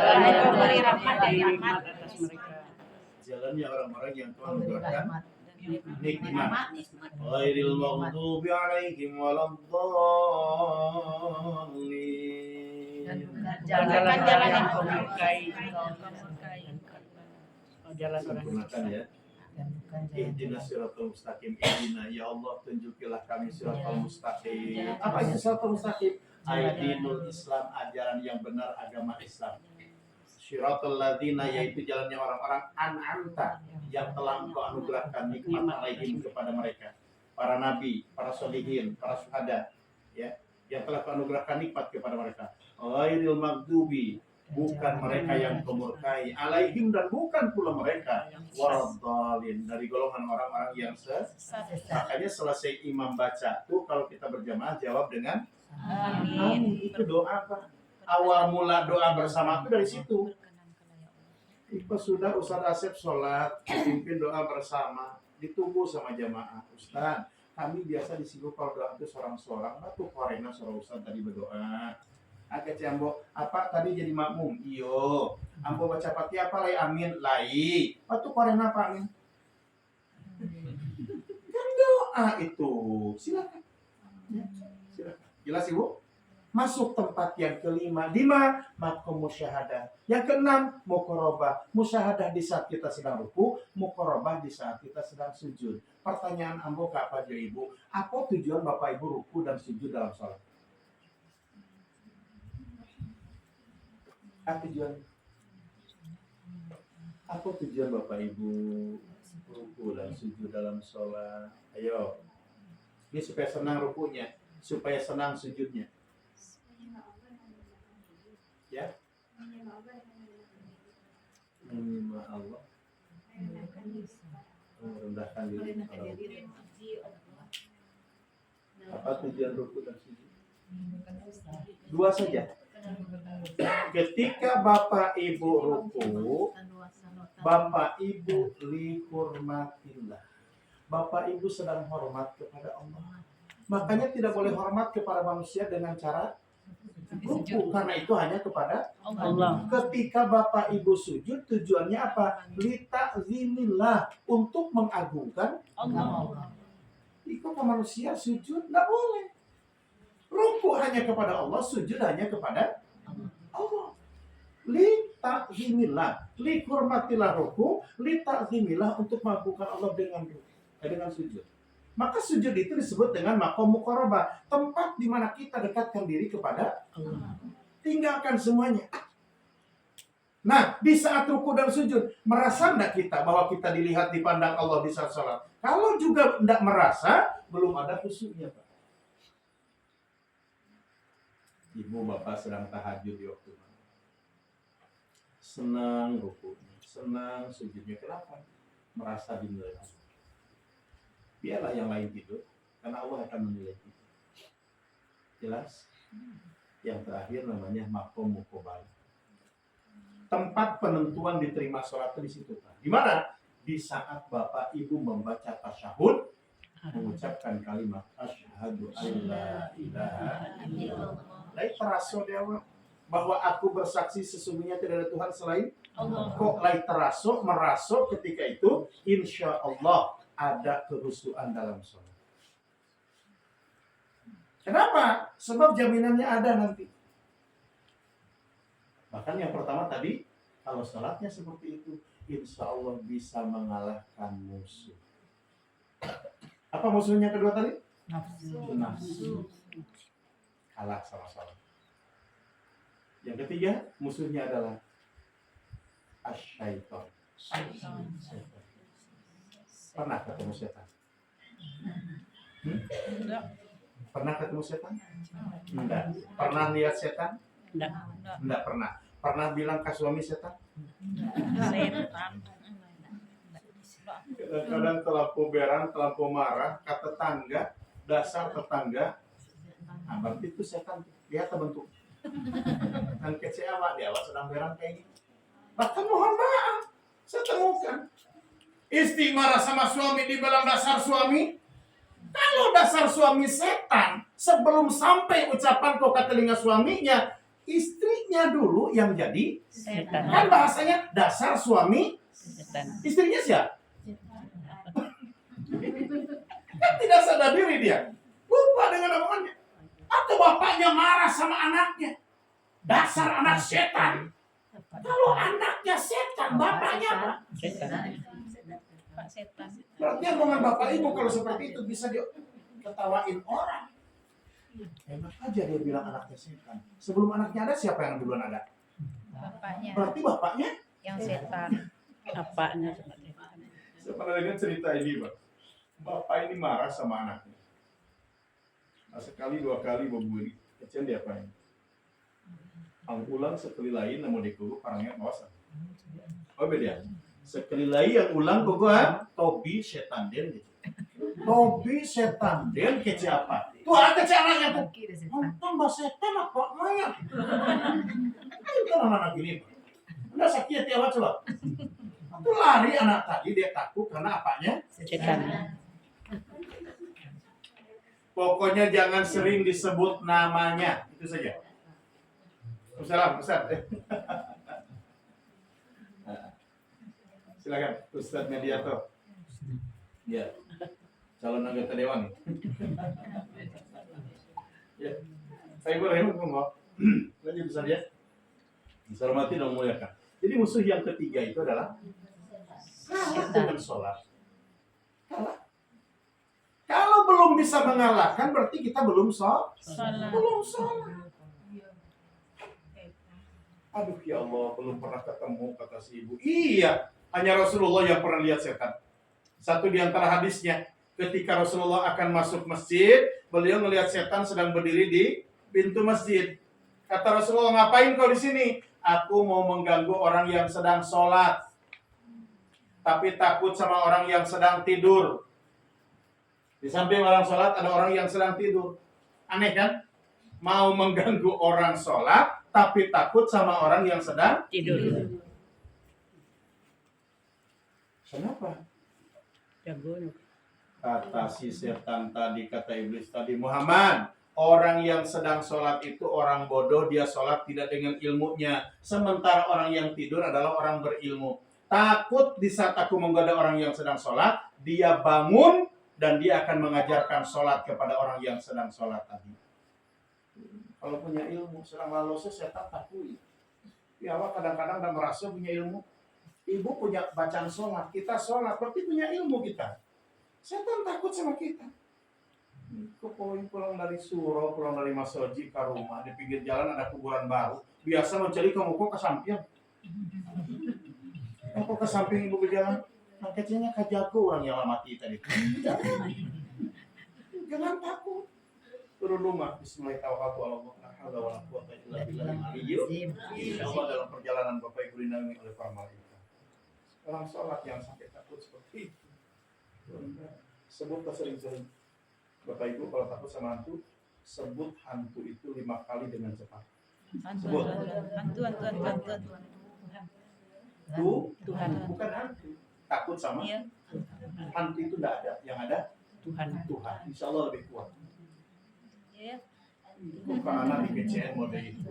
orang-orang yang Tuhan berikan nikmat. Ghairil maghdubi 'alaihim waladdallin. Jalan yang kau murkai. Jalan orang Sempurnakan ya. Ihdinas siratal mustaqim. Ihdina ya Allah, tunjukilah kami siratal mustaqim. Apa itu siratal mustaqim? Aidinul Islam, ajaran yang benar agama Islam. Siratal ladzina, yaitu jalannya orang-orang an'amta, yang telah Engkau anugerahkan nikmat alaihim kepada mereka. Para nabi, para solihin, para syuhada, ya, yang telah Engkau anugerahkan nikmat kepada mereka. Ghairil maghdubi, bukan mereka yang kau murkai, alaihim, dan bukan pula mereka waradhdallin, dari golongan orang-orang yang sesat. Makanya selesai imam baca tuh, kalau kita berjamaah jawab dengan amin. Itu doa apa? Awal mula doa bersama itu dari situ. Itu sudah Ustaz Asep sholat, pimpin doa bersama, ditunggu sama jamaah. Ustaz, kami biasa disibuk kalau doa itu seorang-seorang. Batu korena seorang Ustaz tadi berdoa. Agak ciambo, apa tadi jadi makmum? Iyo, ambo baca Fatihah apa lai amin lai. Batu korena apa amin? Kan doa itu. Silakan. Silakan. Jelas Ibu? Masuk tempat yang kelima, di mana? Makom musyahadah. Yang keenam, muqarabah. Musyahadah di saat kita sedang ruku, muqarabah di saat kita sedang sujud. Pertanyaan ambo ke apa aja Ibu? Apa tujuan Bapak Ibu ruku dan sujud dalam sholat? Apa tujuan? Apa tujuan Bapak Ibu ruku dan sujud dalam sholat? Ayo. Ini supaya senang rukunya, supaya senang sujudnya. Ya, menyembah Allah, merendahkan diri. Apa tujuan ruku dan sujud? Dua saja. Ketika Bapak Ibu ruku, Bapak Ibu lihurmatillah. Bapak Ibu sedang hormat kepada Allah. Makanya tidak boleh hormat kepada manusia dengan cara ruku, karena itu hanya kepada Allah. Ketika Bapak Ibu sujud, tujuannya apa? Lita'zimillah, untuk mengagungkan Allah. Ikut ke manusia sujud nggak boleh. Ruku hanya kepada Allah, sujud hanya kepada Allah. Lita'zimillah, lihurmatillah ruku, lita'zimillah, untuk mengagungkan Allah dengan sujud. Maka sujud itu disebut dengan maqam muqarabah, tempat di mana kita dekatkan diri kepada Allah. Tinggalkan semuanya. Nah, di saat ruku dan sujud, merasa enggak kita bahwa kita dilihat, dipandang Allah di saat salat? Kalau juga enggak merasa, belum ada khusyuknya, Pak. Ibu bapak sedang tahajud di waktu malam. Senang rukunya, senang sujudnya. Kenapa? Merasa dinilai Allah. Biarlah yang lain tidur, karena Allah akan menilai kita. Jelas? Yang terakhir namanya maqam muqabah. Tempat penentuan diterima sholat di situ. Di mana? Di saat Bapak Ibu membaca tasyahud, mengucapkan kalimat asyhadu alla ilaha illallah. Lai teraso dewa bahwa aku bersaksi sesungguhnya tidak ada Tuhan selain Allah. Kok lai teraso meraso ketika itu insya Allah ada kehusuan dalam sholat. Kenapa? Sebab jaminannya ada nanti. Bahkan yang pertama tadi, kalau sholatnya seperti itu, insya Allah bisa mengalahkan musuh. Apa musuhnya kedua tadi? Nafsu. Kalah sama sholat. Yang ketiga, musuhnya adalah asyaiton. Pernah ketemu setan? Pernah ketemu setan? Enggak. Pernah lihat setan? Enggak pernah. Pernah bilang ke suami setan? Setan. Kadang terlampau beran, terlampau marah, kata tetangga, dasar tetangga. Nah, berarti itu setan. Lihat bentuk. Dan kecewa dia, sedang beran kayak gini. Bahkan mohon maaf, saya temukan. Istri marah sama suami, dibilang dasar suami. Kalau dasar suami setan, sebelum sampai ucapan kok ke telinga suaminya, istrinya dulu yang jadi Setan. kan bahasanya dasar suami Setan. istrinya siapa? Kan tidak sadar diri dia, lupa dengan omongannya. Atau bapaknya marah sama anaknya, dasar anak setan. Kalau anaknya setan, bapaknya apa? Setan. Setan. Berarti omongan Bapak Ibu kalau seperti itu bisa diketawain orang. Enak aja dia bilang anaknya setan. Sebelum anaknya ada, siapa yang duluan ada? Bapaknya Berarti bapaknya. yang setan. Apanya seperti itu? Saya pernah dengar cerita ini, Pak. Bapak ini marah sama anaknya. Nah, sekali dua kali ini kecil dia apa ini? Ang ulang sekali lain namun dikuku parangnya kawasan. Oh beda. Sekali lain yang ulang kok Tobi setan den gitu. Tobi setan den kece apa? Tuh ada caranya tuh. Tambah setan apa mayat? Itu anak gini, Pak. Udah sakit ya coba. Itu lari anak tadi dia takut karena apanya? Setan. Pokoknya jangan sering disebut namanya, itu saja. Assalamualaikum, Ustaz. Silakan, Ustaz Mediator. Ya, calon anggota dewan. Ya, saya boleh ngomong. Lanjut Ustaz ya. Dihormati dan muliakan. Jadi musuh yang ketiga itu adalah kalah dengan sholat. Kalah. Kalau belum bisa mengalahkan berarti kita belum sholat. Belum sholat. Aduh ya Allah, belum pernah ketemu kata si ibu. Iya, hanya Rasulullah yang pernah lihat setan. Satu di antara hadisnya, ketika Rasulullah akan masuk masjid, beliau melihat setan sedang berdiri di pintu masjid. Kata Rasulullah, ngapain kau di sini? Aku mau mengganggu orang yang sedang sholat, tapi takut sama orang yang sedang tidur. Di samping orang sholat ada orang yang sedang tidur. Aneh kan? Mau mengganggu orang sholat, tapi takut sama orang yang sedang Tidur. Kenapa? Jago. Kata si setan tadi, kata iblis tadi, Muhammad, orang yang sedang sholat itu orang bodoh, dia sholat tidak dengan ilmunya. Sementara orang yang tidur adalah orang berilmu. Takut di saat aku menggoda orang yang sedang sholat, dia bangun, dan dia akan mengajarkan sholat kepada orang yang sedang sholat tadi. Kalau punya ilmu, sedang lalu setan takut. Ya Allah kadang-kadang udah merasa punya ilmu. Ibu punya bacaan sholat, kita sholat, berarti punya ilmu kita. Setan takut sama kita. Kok pulang dari surau, pulang dari masoji ke rumah, di pinggir jalan ada kuburan baru. Biasa mencari kamu kok ke samping. Kok ke samping ibu berjalan? Nah, kecilnya kajago orang yang lama kita itu. Jangan takut. Turun rumah. Bismillahirrahmanirrahim. Insyaallah dalam perjalanan Bapak Ibu dinamik oleh para malaikat. Orang sholat yang sampai takut seperti itu. Sebut sering-sering. Bapak Ibu kalau takut sama hantu, sebut hantu itu 5 kali dengan cepat. Sebut. Hantu. Tuhan, bukan hantu. Takut sama Iya. hantu itu tidak ada. Yang ada Tuhan. Tuhan. Insya Allah lebih kuat. Iya. Kok anak di KCN mode itu.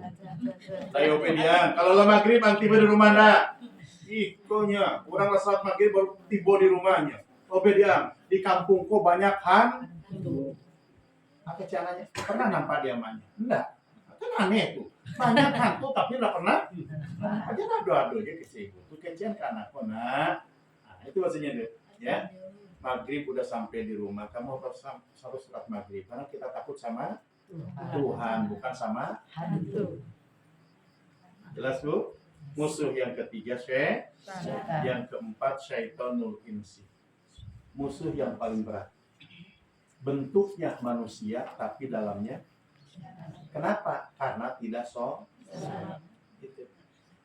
Tayo pedian. Kalau lah maghrib tiba di rumah ndak. Ikonya, orang salat maghrib baru tiba di rumahnya. Obedian. Di kampungku banyak hantu. Apa caranya? Pernah nampak diamannya? Enggak. Kan aneh tuh. Banyak hantu tapi enggak pernah. Aja ado-ado aja ke si ibu. Tuh kecian ke anakku, nak. Nah, itu maksudnya deh. Ya. Maghrib udah sampai di rumah. Kamu harus sholat maghrib. Karena kita takut sama Tuhan, bukan sama Hantu. Jelas Bu? Musuh yang ketiga syaitan. Setan. Yang keempat syaitonul insi. Musuh yang paling berat. Bentuknya manusia tapi dalamnya. Kenapa? Karena tidak Gitu.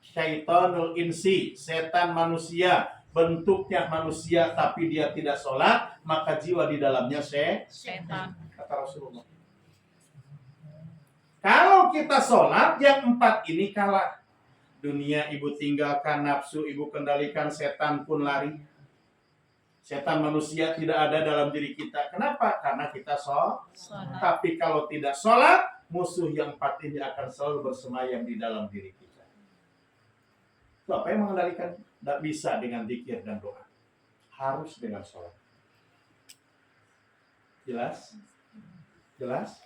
Syaitonul insi, setan manusia, bentuknya manusia tapi dia tidak sholat, maka jiwa di dalamnya Setan. kata Rasulullah. Kalau kita sholat, yang 4 ini kalah. Dunia ibu tinggalkan, nafsu ibu kendalikan, setan pun lari. Setan manusia tidak ada dalam diri kita. Kenapa? Karena kita sholat. Tapi kalau tidak sholat, musuh yang 4 ini akan selalu bersemayam di dalam diri kita. Itu apa yang mengendalikan? Tidak bisa dengan zikir dan doa. Harus dengan sholat. Jelas? Jelas?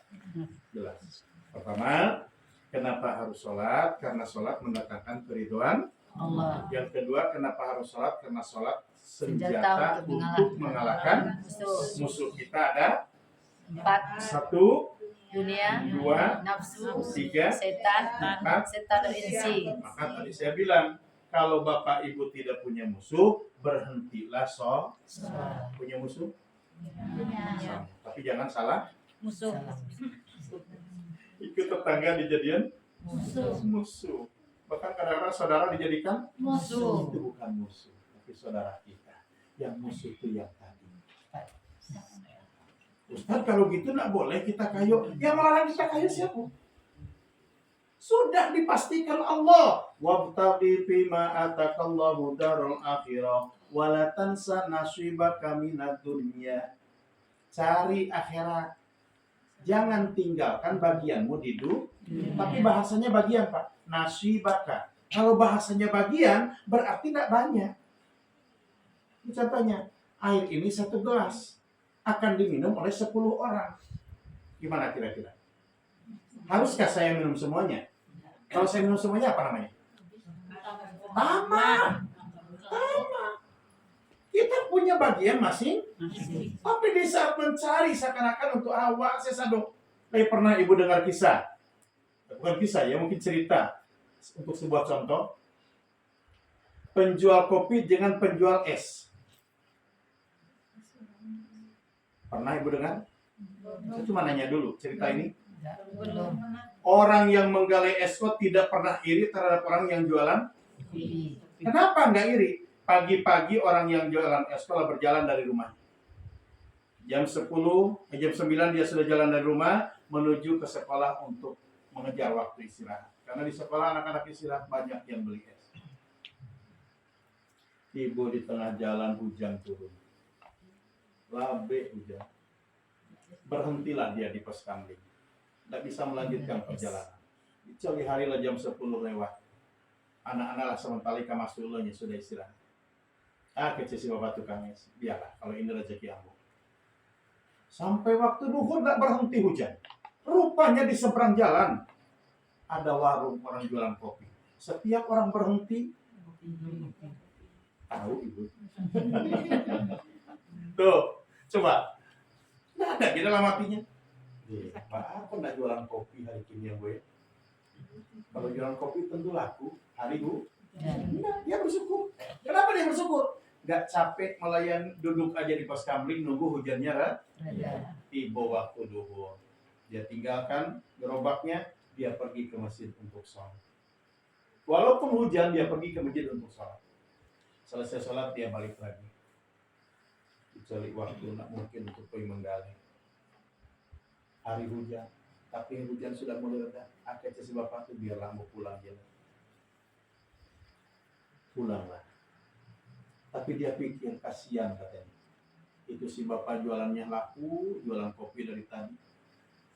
Jelas. Pertama, kenapa harus sholat? Karena sholat mendatangkan keridhaan Allah. Yang kedua, kenapa harus sholat? Karena sholat Senjata senjata untuk untuk mengalahkan Musuh. musuh kita. Ada 4. 1, Dunia, 2, nafsu, 3, setan, 4. setan dan insi. Maka tadi saya bilang, kalau Bapak Ibu tidak punya musuh, berhentilah punya musuh. Sama. Tapi jangan salah, Musuh. ikut tetangga dijadikan Musuh. musuh. Bahkan kadang-kadang saudara dijadikan Musuh. itu bukan musuh, tapi saudara kita. Yang musuh itu yang tadi. Ustaz, kalau gitu nggak boleh kita kayu. Yang melarang kita kayu siapa? Sudah dipastikan Allah. Wabtaghi fima atakallahu darul akhirah wa la tansa nasibaka minad dunya. Cari akhirat. Jangan tinggalkan bagianmu di dunia. Tapi bahasanya bagian, Pak. Nasibaka. Kalau bahasanya bagian, berarti tidak banyak. Contohnya, air ini 1 gelas akan diminum oleh 10 orang. Gimana kira-kira? Haruskah saya minum semuanya? Kalau saya minum semuanya apa namanya? Tamak. Kita punya bagian masing. Tapi di saat mencari seakan-akan untuk awak saya sadok. Pernah ibu dengar kisah? Bukan kisah ya, mungkin cerita. Untuk sebuah contoh. Penjual kopi dengan penjual es. Pernah ibu dengar? Saya cuma nanya dulu cerita ini. Belum. Orang yang menggalai es kok tidak pernah iri terhadap orang yang jualan. Kenapa nggak iri? Pagi-pagi orang yang jualan es kok berjalan dari rumah. Jam 10, jam 9 dia sudah jalan dari rumah menuju ke sekolah untuk mengejar waktu istirahat. Karena di sekolah anak-anak istirahat banyak yang beli es. Ibu di tengah jalan hujan turun. Labe hujan. Berhentilah dia di pos kamling. Tidak bisa melanjutkan perjalanan. Kecuali hari lah jam 10 lewat. Anak-anak lah sementara kamasulunya sudah istirahat. Kecil si bapak tukang es. Biarlah kalau ini rezeki ambo. Sampai waktu duhur tidak berhenti hujan. Rupanya di seberang jalan ada warung orang jualan kopi. Setiap orang berhenti. Tahu ibu. Tuh, coba. Nggak ada di dalam hatinya. Pak, aku nggak jualan kopi hari ini yang gue. Kalau jualan kopi tentu laku. Hari bu. Enggak, dia bersyukur. Kenapa dia bersyukur? Nggak capek melayani, duduk aja di pos kamling nunggu hujannya tiba waktu duhur. Dia tinggalkan gerobaknya, dia pergi ke masjid untuk sholat. Walaupun hujan, dia pergi ke masjid untuk sholat. Selesai sholat, dia balik lagi. Kecuali waktu nak mungkin untuk pergi menggali. Hari hujan, tapi hujan sudah mulai reda. Akhirnya si bapak itu biarlah mau pulang jalan. Pulanglah. Tapi dia pikir kasihan katanya. Itu si bapak jualannya laku, jualan kopi dari tadi.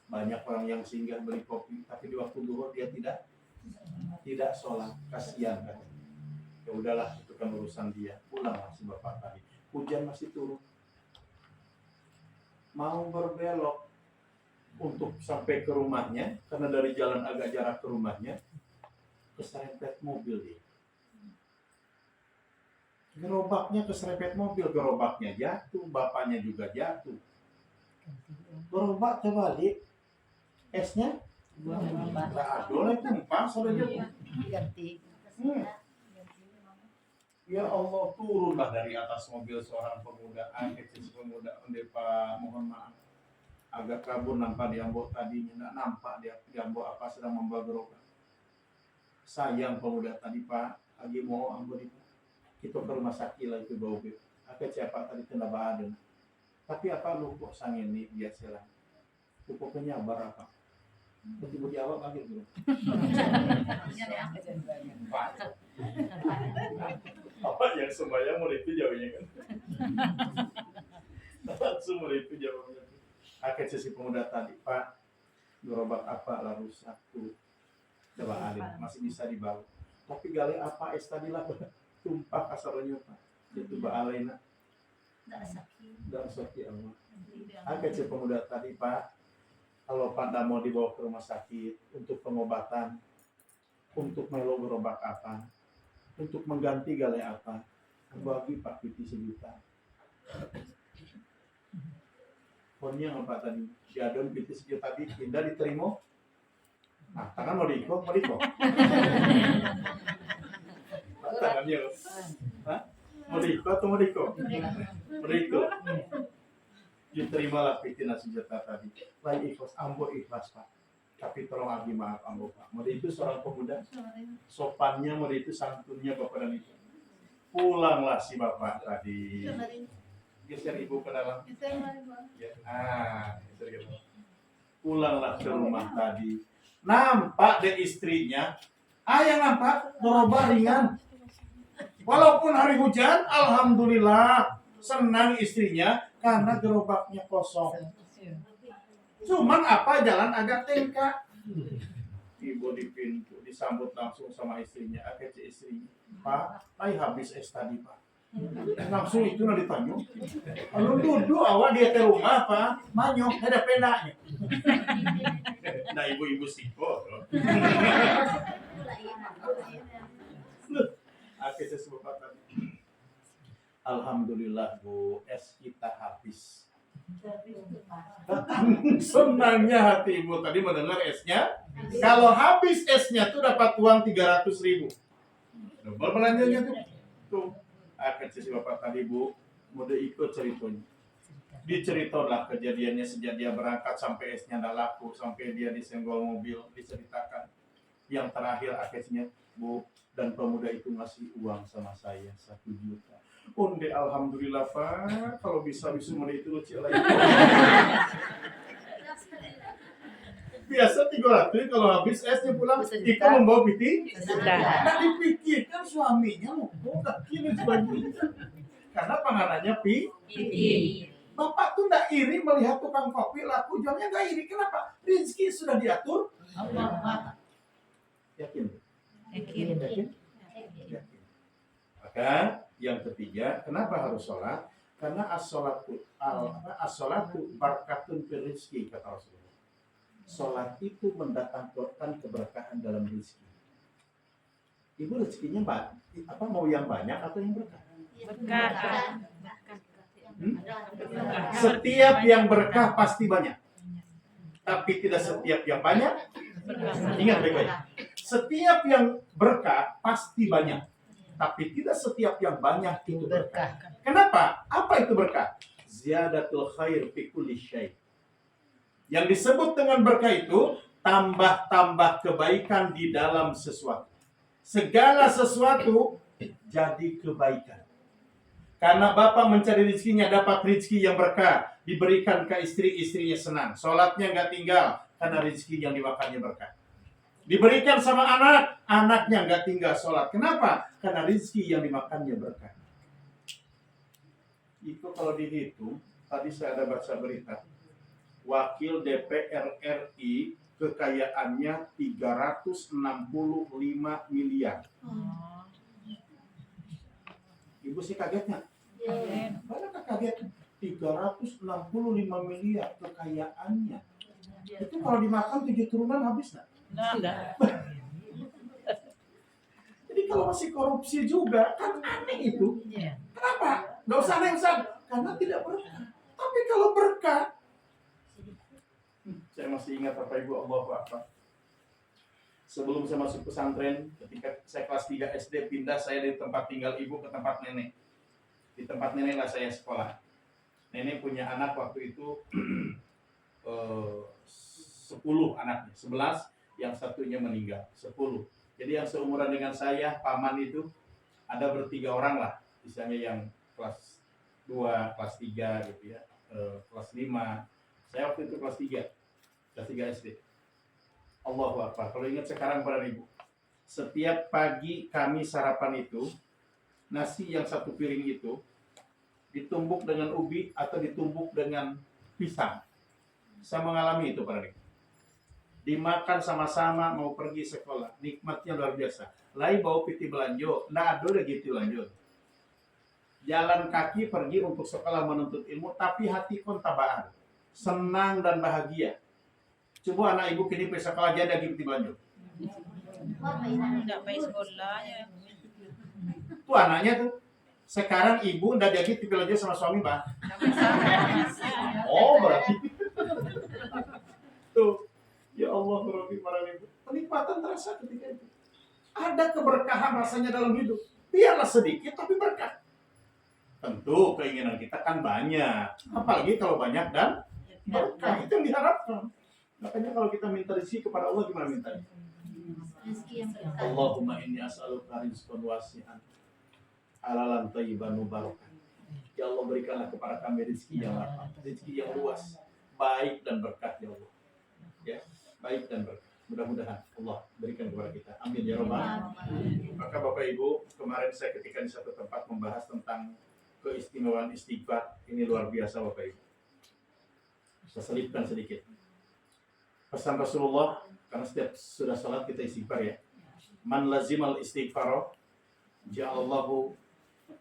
Banyak orang yang singgah beli kopi, tapi di waktu duhur dia tidak sholat. Kasihan katanya. Ya udahlah, itu kan urusan dia. Pulanglah si bapak tadi. Hujan masih turun. Mau berbelok untuk sampai ke rumahnya, karena dari jalan agak jarak ke rumahnya, keserempet mobil dia. Gerobaknya keserempet mobil, gerobaknya jatuh, bapaknya juga jatuh. Gerobak terbalik, esnya nggak ada lagi, tumpah sudah jatuh. Ganti. Ya Allah, turunlah dari atas mobil seorang pemuda, kecil pemuda, Pak mohon maaf. Agak kabur nampak di ambok tadinya, nggak nampak dia di ambok apa sedang membawa gerobak. Sayang pemuda tadi Pak, lagi mau ambok itu. Kita ke rumah sakit lah itu bau beb. Aku siapa tadi kena badan. Tapi apa lu kok sang ini biasa lah. Lu pokoknya nyabar apa. Betul di awal kaget dulu. Apa yang semuanya mulai itu jawabnya kan? Langsung mulai itu jawabnya. Akhirnya si pemuda tadi Pak, gerobak apa lah rusak tuh. Coba alin masih bisa dibawa. Tapi gali apa es tadi lah. Tumpah kasarnya Pak. Itu ba'alaina. Dan sakit Allah. Kecil pemuda tadi Pak, kalau Pak mau dibawa ke rumah sakit untuk pengobatan, untuk melo gerobak apa, Untuk mengganti galai apa? Bagi Pak Piti 1 juta. Ponnya apa tadi? Diadon Piti 1 juta tadi, pindah diterima. Nah, tangan mau diikut, mau diikut. Tangannya. Hah? Mau diikut atau mau diikut? Mau diikut. Diterimalah Piti 1 juta tadi. Lain ikhlas, ambo ikhlas Pak. Tapi tolong Abi maaf ambo Pak. Mau itu seorang pemuda, sopannya mau itu santunnya Bapak dan Ibu. Pulanglah si Bapak tadi. Geser Ibu ke dalam. Ya. Geser gitu. Pulanglah ke rumah tadi. Nampak deh istrinya. Yang nampak berubah ringan. Walaupun hari hujan, alhamdulillah senang istrinya karena gerobaknya kosong. Cuman apa jalan agak tengkak. Ibu di pintu disambut langsung sama istrinya. Akhirnya istrinya, Pak, habis es tadi Pak. Langsung itu nanti ditanya. Lalu duduk awak dia ke rumah Pak, manyok ada penanya. Nah ibu-ibu siko. Akhirnya sebapak tadi. Alhamdulillah Bu, es kita habis. Senangnya hati ibu tadi mendengar esnya. Kalau habis esnya tuh dapat uang 300.000. Double belanjanya tuh. Akhirnya si bapak tadi Bu, mau ikut ceritanya. Diceritalah kejadiannya sejak dia berangkat sampai esnya nggak laku, sampai dia disenggol mobil, diceritakan. Yang terakhir akhirnya Bu dan pemuda itu ngasih uang sama saya 1 juta. Onde alhamdulillah Pak, kalau bisa mau itu lucu lagi. Biasa 300 kalau habis esnya pulang, Iko membawa Piti. Nah dipikirkan suaminya mau kiri sebagainya. Karena panganannya Piti. Bapak tuh nggak iri melihat tukang kopi laku jualnya, nggak iri. Kenapa? Rezeki sudah diatur. Yakin? Yakin. Maka yang ketiga, kenapa harus sholat? Karena as-sholatu barakatun fil rizki, kata Rasulullah. Sholat itu mendatangkan keberkahan dalam rezeki. Ibu rezekinya mau yang banyak atau yang berkah? Berkah. Setiap yang berkah pasti banyak. Tapi tidak setiap yang banyak. Ingat baik-baik. Setiap yang berkah pasti banyak. Tapi tidak setiap yang banyak itu berkah. Kenapa? Apa itu berkah? Ziyadatul khair fi kulli syai'. Yang disebut dengan berkah itu tambah-tambah kebaikan di dalam sesuatu. Segala sesuatu jadi kebaikan. Karena Bapak mencari rezekinya, dapat rezeki yang berkah, diberikan ke istri, istrinya senang. Sholatnya nggak tinggal karena rezeki yang dimakannya berkah. Diberikan sama anak, anaknya nggak tinggal sholat. Kenapa? Karena rezeki yang dimakannya berkah. Itu kalau dihitung, tadi saya ada baca berita. Wakil DPR RI kekayaannya 365 miliar. Ibu sih kagetnya. Mana kaget? 365 miliar kekayaannya. Itu kalau dimakan 7 turunan habis nggak? Enggak. Jadi kalau masih korupsi juga, kan aneh itu. Kenapa? Nggak usah aneh, karena tidak berkah. Tapi kalau berkah, saya masih ingat apa Ibu, Allahu Akbar. Sebelum saya masuk pesantren, ketika saya kelas 3 SD, pindah saya dari tempat tinggal ibu ke tempat nenek. Di tempat nenek lah saya sekolah. Nenek punya anak waktu itu 10 anaknya, 11, yang satunya meninggal, 10. Jadi yang seumuran dengan saya, paman itu, ada bertiga orang lah, misalnya yang kelas 2, kelas 3 gitu ya, kelas 5. Saya waktu itu kelas 3 SD. Allahu Akbar. Kalau ingat sekarang pada ibu, setiap pagi kami sarapan itu, nasi yang 1 piring itu ditumbuk dengan ubi atau ditumbuk dengan pisang. Saya mengalami itu pada ibu. Dimakan sama-sama mau pergi sekolah, nikmatnya luar biasa. Lai bau piti belanjo, nah ada gitu lanjut. Jalan kaki pergi untuk sekolah menuntut ilmu, tapi hati kon tabaan, senang dan bahagia. Coba anak ibu kini pergi sekolah aja ada gitu belanja. Enggak baik sekolahnya. Tuh anaknya tuh. Sekarang ibu ndak jadi tipil aja sama suami, Mbak. Oh, berarti. Tuh. Ya Allah, Rabbi para ibu. Kenikmatan terasa ketika itu. Ada keberkahan rasanya dalam hidup. Biarlah sedikit tapi berkah. Tentu keinginan kita kan banyak. Apalagi kalau banyak dan berkah. Itu yang diharapkan. Makanya kalau kita minta rezeki kepada Allah, gimana mintanya? Rezeki yang berkah. Allahumma inni as'aluka rizqan wasi'an halalan thayyiban mubarakan. Ya Allah, berikanlah kepada kami rezeki yang lapang, rezeki yang luas, baik dan berkah ya Allah. Ya, baik dan berkah. Mudah-mudahan Allah berikan kepada kita. Amin ya rabbal alamin. Maka Bapak Ibu, kemarin saya ketika di satu tempat membahas tentang keistimewaan istighfar. Ini luar biasa Bapak Ibu. Saya selipkan sedikit. Pesan Rasulullah, karena setiap sudah salat kita istighfar ya. Man lazimal istighfar ja'alallahu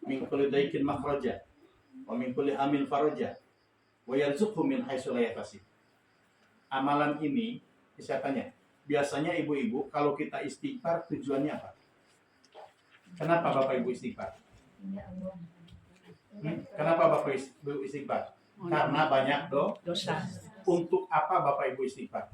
min kulli daikin makhraja wa min kulli amin faraja wa yarzuqhu min haitsu la yahtasib. Amalan ini saya tanya, biasanya ibu-ibu kalau kita istighfar tujuannya apa? Kenapa Bapak Ibu istighfar? Kenapa Bapak Ibu istighfar? Karena banyak Dosa. Untuk apa Bapak Ibu istighfar?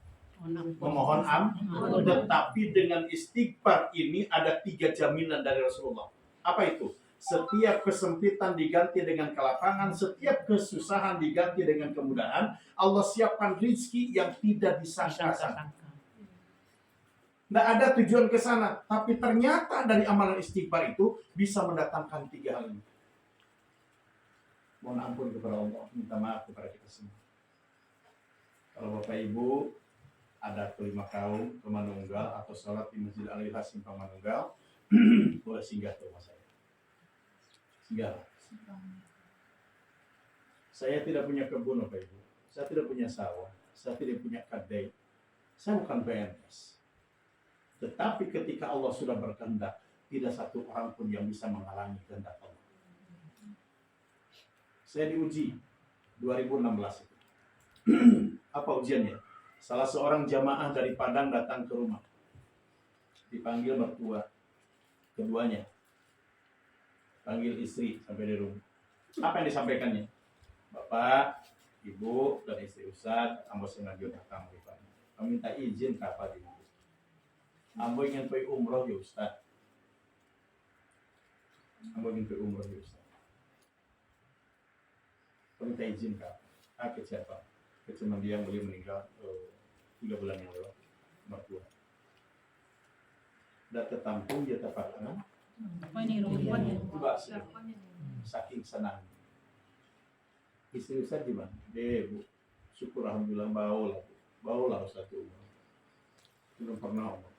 Memohon Ampun. Tetapi dengan istighfar ini ada 3 jaminan dari Rasulullah. Apa itu? Setiap kesempitan diganti dengan kelapangan, setiap kesusahan diganti dengan kemudahan. Allah siapkan rizki yang tidak disangka-sangka. Tidak ada tujuan ke sana, tapi ternyata dari amalan istighfar itu bisa mendatangkan 3 hal ini. Mohon ampun kepada Allah, minta maaf kepada kita semua. Kalau Bapak Ibu ada kelima kaum ke Manunggal atau sholat di Masjid Al-Ihlas Simpang Manunggal, boleh singgah ke rumah saya. Singgah. Saya tidak punya kebun Bapak Ibu, saya tidak punya sawah, saya tidak punya kedai, saya bukan PNS. Tetapi ketika Allah sudah berkehendak, tidak satu orang pun yang bisa menghalangi kehendak Allah. Saya diuji 2016 itu. Apa ujiannya? Salah seorang jamaah dari Padang datang ke rumah. Dipanggil mertua. Keduanya. Panggil istri sampai di rumah. Apa yang disampaikannya? Bapak, Ibu, dan istri Ustaz, ambo sengaja datang di Padang. Kami minta izin kapan ini. Ambo ingin pergi umroh ya Ustaz. Ambo ingin pergi umroh ya Ustaz. Kami minta izin kapan? Ke siapa? Cuma dia beliau meninggal 3 bulan yang lalu, mertua. Dan tertampung dia terpaksa. Apa ini rumput? Coba saking senang. Istri Ustaz gimana? Bu, syukur alhamdulillah bau lah Ustaz itu. Belum pernah omong.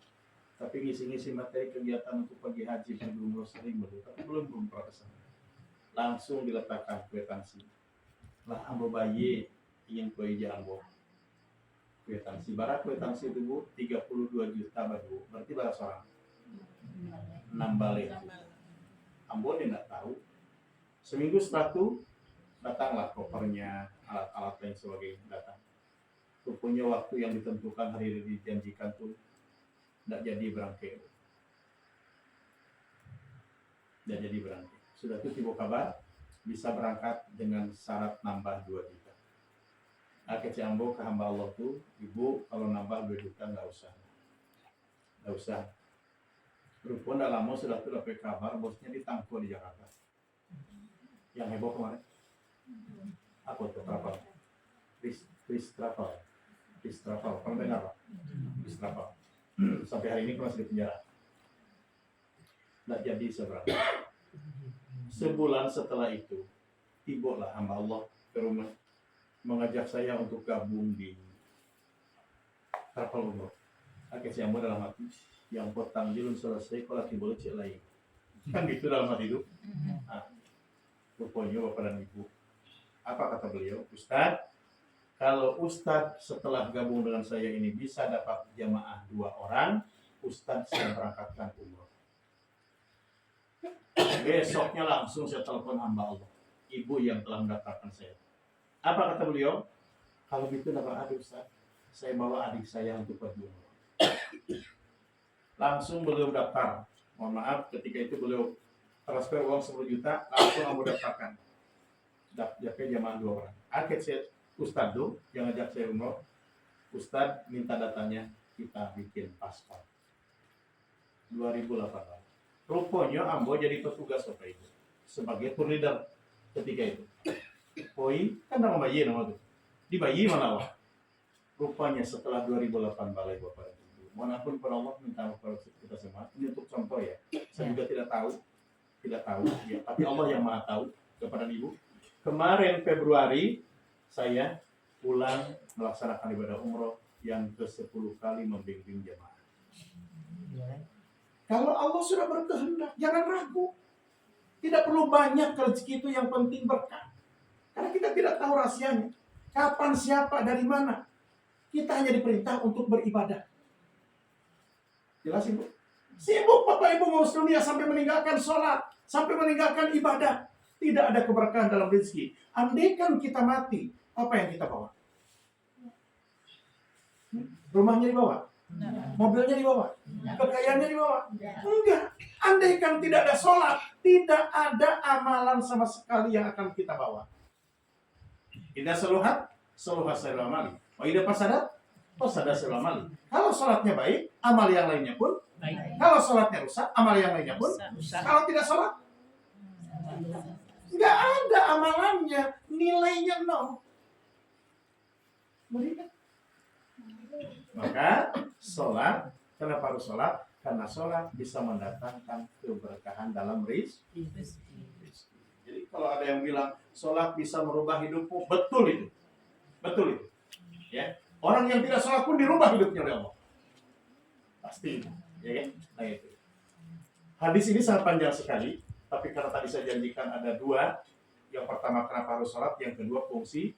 Tapi ngisi-ngisi materi kegiatan untuk pergi haji dan umroh sering tapi belum pernah kesana. Langsung diletakkan kwitansi. Lah ambo bayi ingin kue jambo kwitansi barat kwitansi itu Bu 32 juta baru berarti berapa seorang 6 balik ambo dia nggak tahu seminggu setelah itu datanglah kopernya alat-alat lain sebagainya datang rupanya waktu yang ditentukan hari ini dijanjikan tuh nggak jadi berangkat sudah itu tiba kabar bisa berangkat dengan syarat nambah 2 juta. Ke Ciambo ke hamba Allah tuh, Ibu kalau nambah 2 juta nggak usah. Rupanya nggak lama sudah tuh dapat kabar bosnya ditangkap di Jakarta. Yang heboh kemarin, apa tuh travel? Chris travel, kamu dengar Pak? Chris travel. Sampai hari ini masih di penjara. Nggak jadi seberapa. Sebulan setelah itu, tibalah hamba Allah ke rumah. Mengajak saya untuk gabung di travel umroh. Akhirnya saya mau dalam hati yang petang dilun selesai kalau tiba cek lain. Kan gitu dalam hati itu. Nah, rupanya Bapak dan Ibu. Apa kata beliau? Ustaz, kalau Ustaz setelah gabung dengan saya ini bisa dapat jamaah 2 orang, Ustaz saya berangkatkan umroh. Besoknya langsung saya telepon hamba Allah, ibu yang telah mendaftarkan saya. Apa kata beliau? Kalau gitu dapat adik Ustaz, saya bawa adik saya untuk pergi umroh. Langsung beliau daftar. Mohon maaf, ketika itu beliau transfer uang 10 juta, langsung kamu daftarkan. Daftarkan jamaah 2 orang. Akhir saya Ustadz tuh yang ngajak saya umroh, Ustadz minta datanya, kita bikin paspor. 2008. Rupanya Ambo jadi petugas Bapak Ibu sebagai tour leader ketika itu. Poi kan nama bayi nama tuh. Di bayi mana wah? Rupanya setelah 2008 balai Bapak Ibu. Mohon ampun kepada Allah, minta maaf kepada kita semua. Ini untuk contoh ya. Saya juga tidak tahu ya. Tapi Allah yang Maha tahu kepada Ibu. Kemarin Februari saya pulang melaksanakan ibadah umroh yang ke-10 kali membimbing jemaah. Kalau Allah sudah berkehendak, jangan ragu. Tidak perlu banyak rezeki itu, yang penting berkah. Karena kita tidak tahu rahasianya. Kapan, siapa, dari mana. Kita hanya diperintah untuk beribadah. Jelas Ibu? Sibuk Bapak Ibu ngurus dunia sampai meninggalkan sholat, sampai meninggalkan ibadah. Tidak ada keberkahan dalam rezeki. Andaikan kita mati, apa yang kita bawa? Rumahnya dibawa? Mobilnya dibawa? Kekayaannya dibawa? Enggak. Andaikan tidak ada sholat, tidak ada amalan sama sekali yang akan kita bawa. Indah seluhat seluruh amali. Oh ida pasadat seluruh amali. Kalau sholatnya baik, amal yang lainnya pun Baik. kalau sholatnya rusak, amal yang lainnya pun Rusak. kalau tidak sholat, nggak ada amalannya, nilainya nol. Berikan. Maka sholat, kenapa harus sholat? Karena sholat bisa mendatangkan keberkahan dalam rezeki. Jadi kalau ada yang bilang sholat bisa merubah hidupmu, betul itu. Betul itu. Ya. Orang yang tidak sholat pun dirubah hidupnya oleh Allah. Pasti. Ya kan? Nah itu. Hadis ini sangat panjang sekali, tapi karena tadi saya janjikan ada 2. Yang pertama kenapa harus sholat, yang kedua fungsi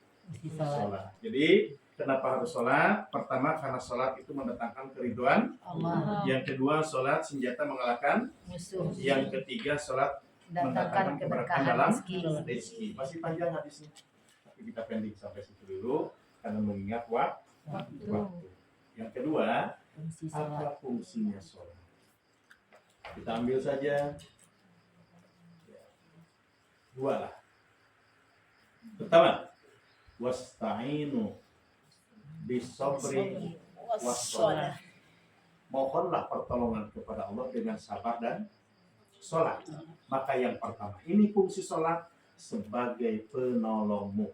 sholat. Jadi kenapa harus sholat? Pertama karena sholat itu mendatangkan keridhaan Allah. Yang kedua sholat senjata mengalahkan. Musuh. Yang ketiga sholat Datangkan keberkahan dalam rezeki. rezeki. Masih panjang hadisnya, tapi kita pending sampai situ dulu karena mengingat waktu. Yang kedua, Fungsi sholat. apa fungsinya sholat? Kita ambil saja 2 lah. Pertama, wasta'inu bisabri wassalah. Mohonlah pertolongan kepada Allah dengan sabar dan sholat. Maka yang pertama, ini fungsi sholat sebagai penolongmu.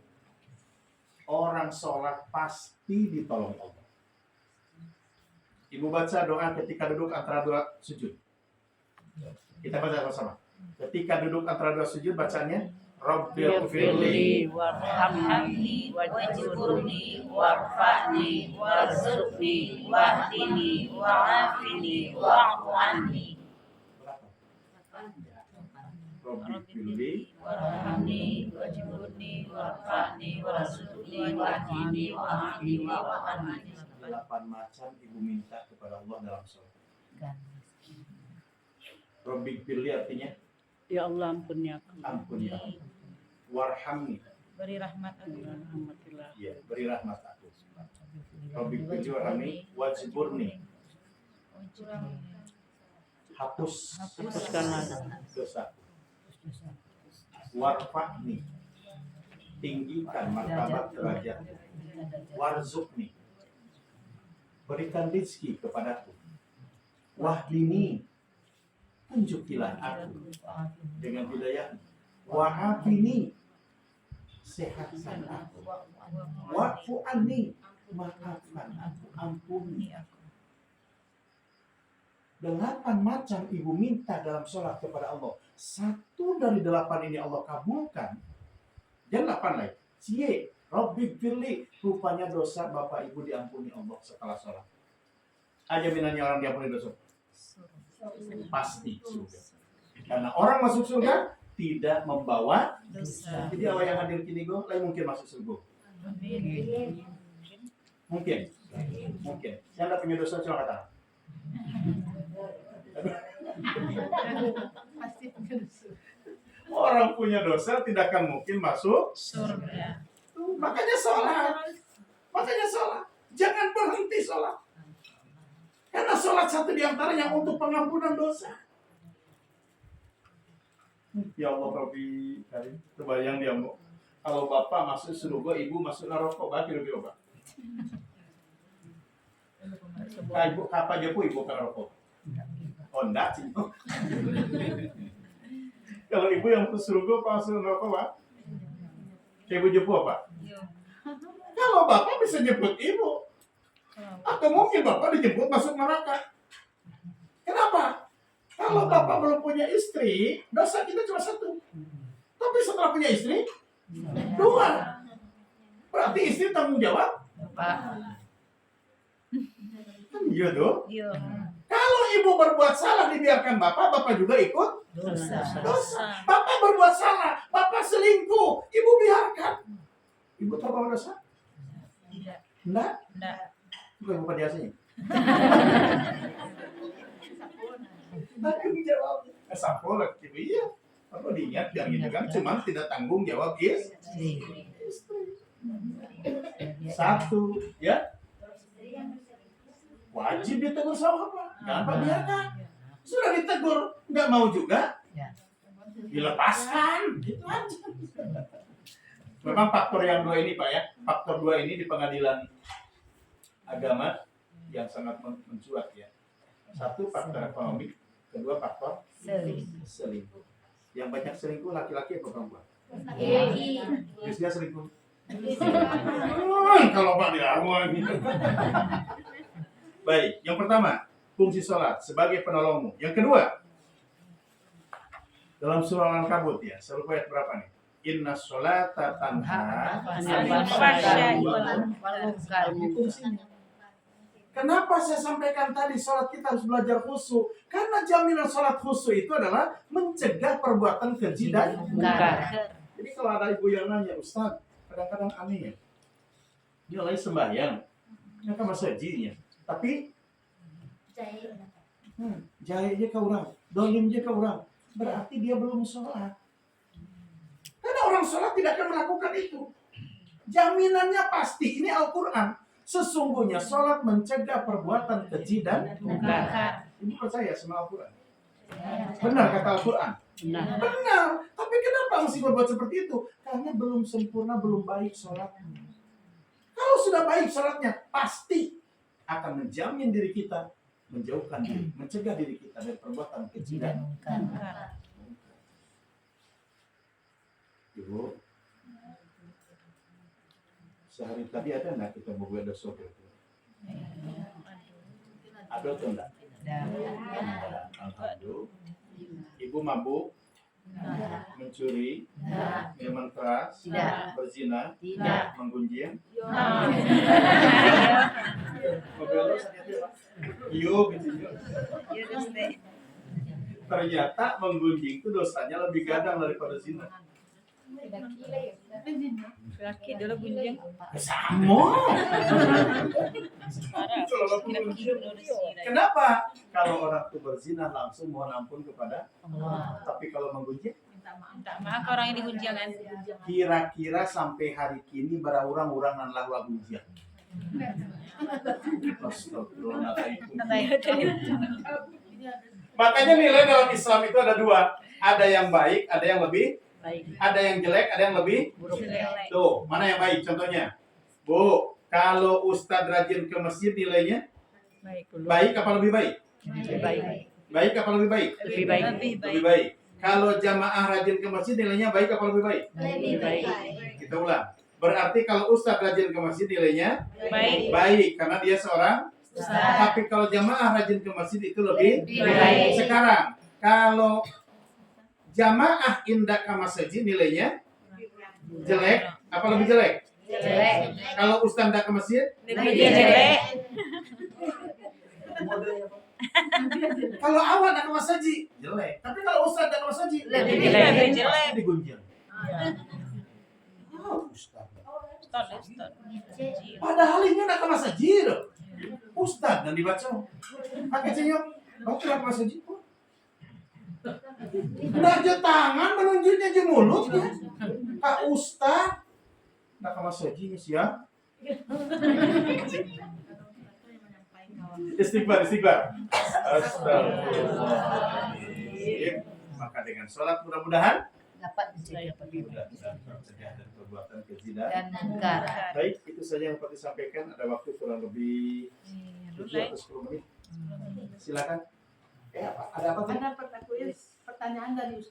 Orang sholat pasti ditolong Allah. Ibu baca doa ketika duduk antara 2 sujud. Kita baca bersama. Ketika duduk antara 2 sujud bacanya Rabbighfirli warhamni wajburni warfa'ni warzuqni wahdini wa'afini wa'fu anni. Rabbighfirli Warhamni wajburni warfa'ni warzuqni wahdini wa'afini wa'fu anni. 8 macam ibu minta kepada Allah dalam sholat. Rabbighfirli artinya Ya Allah ampuni aku. ampuni aku. Warhamni, Beri rahmat aku. Alhamdulillah. ya beri rahmat aku. Rabbighfirli warhamni wajburni, Hapuskanlah dosaku. Warfa'ni, tinggikan martabat derajat. Warzuqni, berikan rezeki kepadaku. Wahdini, tunjukilah aku dengan hidayah. Wa'afini, sehatkan aku. Wa'fu anni, maafkan aku, ampuni aku. 8 macam ibu minta dalam sholat kepada Allah. 1 dari 8 ini Allah kabulkan. Dan 8 lain. Cie, Rabbighfirli, rupanya dosa bapak ibu diampuni Allah setelah sholat. Aja minannya orang diampuni dosa. Pasti surga. Karena orang masuk surga tidak membawa Dosa. Jadi awak yang hadir kini go, lain mungkin masuk surga. Amin. Mungkin. Yang tidak punya dosa cuma kata. Pasti punya dosa. Orang punya dosa tidak akan mungkin masuk. Surga. Makanya sholat. Jangan berhenti sholat. Karena sholat satu di antaranya untuk pengampunan dosa. Ya Allah Rabbi Karim. Terbayang dia mau. Kalau bapak masuk surga, ibu masuk neraka, bagi lebih Pak. Ibu kapan aja ibu ke neraka? Oh enggak sih. Kalau ibu yang masuk surga, masuk neraka, Pak? Ibu jemput Pak? Kalau bapak bisa jemput ibu, atau mungkin bapak dijemput masuk neraka. Kenapa? Kalau bapak belum punya istri, dosa kita cuma satu. Tapi setelah punya istri, dua. Berarti istri tanggung jawab? Pak. Kan iya tuh. Iya. Kalau ibu berbuat salah dibiarkan bapak, bapak juga ikut Dosa. dosa. Bapak berbuat salah, bapak selingkuh, ibu biarkan. Ibu terbawa dosa? Tidak. Enggak. Enggak. Bukan ibu pada aslinya. Tanggung jawab. Sampul, ibu iya. Apa diingat biar gitu kan? Cuman tidak tanggung jawab istri. Satu, ya. Wajib ditegur sama apa? Gampang biarkan. Sudah ditegur, nggak mau juga, Ya. dilepaskan. Gitu aja. Memang faktor yang dua ini Pak ya, faktor dua ini di pengadilan agama yang sangat mencuat ya. Satu faktor ekonomi, kedua faktor selingkuh. Yang banyak selingkuh laki-laki atau perempuan? Biasanya selingkuh. Kalau Pak dilawan gitu. Baik, yang pertama fungsi sholat sebagai penolongmu. Yang kedua dalam surah Al-Ankabut ya, surah ayat berapa nih? Inna sholata tanha ini fungsinya. Kenapa saya sampaikan tadi sholat kita harus belajar khusyuk? Karena jaminan sholat khusyuk itu adalah mencegah perbuatan keji dan Mungkar. Jadi kalau ada ibu yang nanya, Ustaz, kadang-kadang aneh ya. Dia lagi sembahyang, mereka masjidnya, tapi jahilnya ke orang, dolimnya ke orang, berarti dia belum sholat. Karena orang sholat tidak akan melakukan itu. Jaminannya pasti, ini Al-Quran. Sesungguhnya sholat mencegah perbuatan keji dan Mungkar. Ibu percaya sama Al-Quran? Benar kata Al-Quran? Nah, Benar. Tapi kenapa mesti berbuat seperti itu? Karena belum sempurna, belum baik sholatnya. Kalau sudah baik sholatnya, pasti akan menjamin diri kita, menjauhkan diri, mencegah diri kita dari perbuatan keji dan Mungkar. Ibu, sehari tadi ada nggak kita membuat dosa itu? Ada atau enggak? Alhamdulillah. Ibu mabuk, mencuri, minuman keras, Tidak. berzina, Tidak. menggunjing. Mobil lu sakit ya, Pak? Yuk, gitu yuk. Ternyata menggunjing itu dosanya lebih gadang daripada zina. Laki dulu gunjing. Sama. Kenapa? Kalau orang itu berzina langsung mohon ampun kepada Allah. Tapi kalau menggunjing, Minta maaf orang yang digunjing kan. kira-kira sampai hari kini orang-orang nan lahwa gunjing. Makanya nilai dalam Islam itu ada dua. Ada yang baik, ada yang lebih, baik. ada yang jelek, ada yang lebih. Buruk. Tuh, mana yang baik contohnya? Bu, kalau Ustadz rajin ke masjid nilainya Baik dulu. baik apa lebih baik? Lebih baik. Baik apa lebih baik? Lebih baik. Lebih baik. Kalau jamaah rajin ke masjid nilainya baik apa lebih baik? Lebih baik. Kita ulang. Berarti kalau Ustadz rajin ke masjid nilainya Baik. baik karena dia seorang. Ustaz. Tapi kalau jamaah rajin ke masjid itu lebih Baik. Sekarang kalau jamaah indah ke masjid nilainya jelek apa lebih jelek? Jelek. Kalau Ustadz indah ke masjid Lebih jelek. kalau awak nak ke masjid jelek. Tapi kalau Ustadz nak ke masjid Lebih jelek. Lebih jelek. pasti digunjing. Oh, Ustadz. Ustaz. Padahal ini nak ke masjid. Ustadz dan dibaca. Pakai senyum. Baca ke masjid. Nggak aja tangan menunjuknya aja mulut ya. Kak Ustadz nak ke masjid sih ya. Istighfar. Astagfirullahaladzim. Maka dengan sholat mudah-mudahan dapat mencegah perbudakan mudah-mudahan tercegah dari perbuatan keji dan dan mungkar. baik. Itu saja yang perlu disampaikan. Ada waktu kurang lebih 7 atau 10 menit. Silakan. Ada apa? Ada pertanyaan dari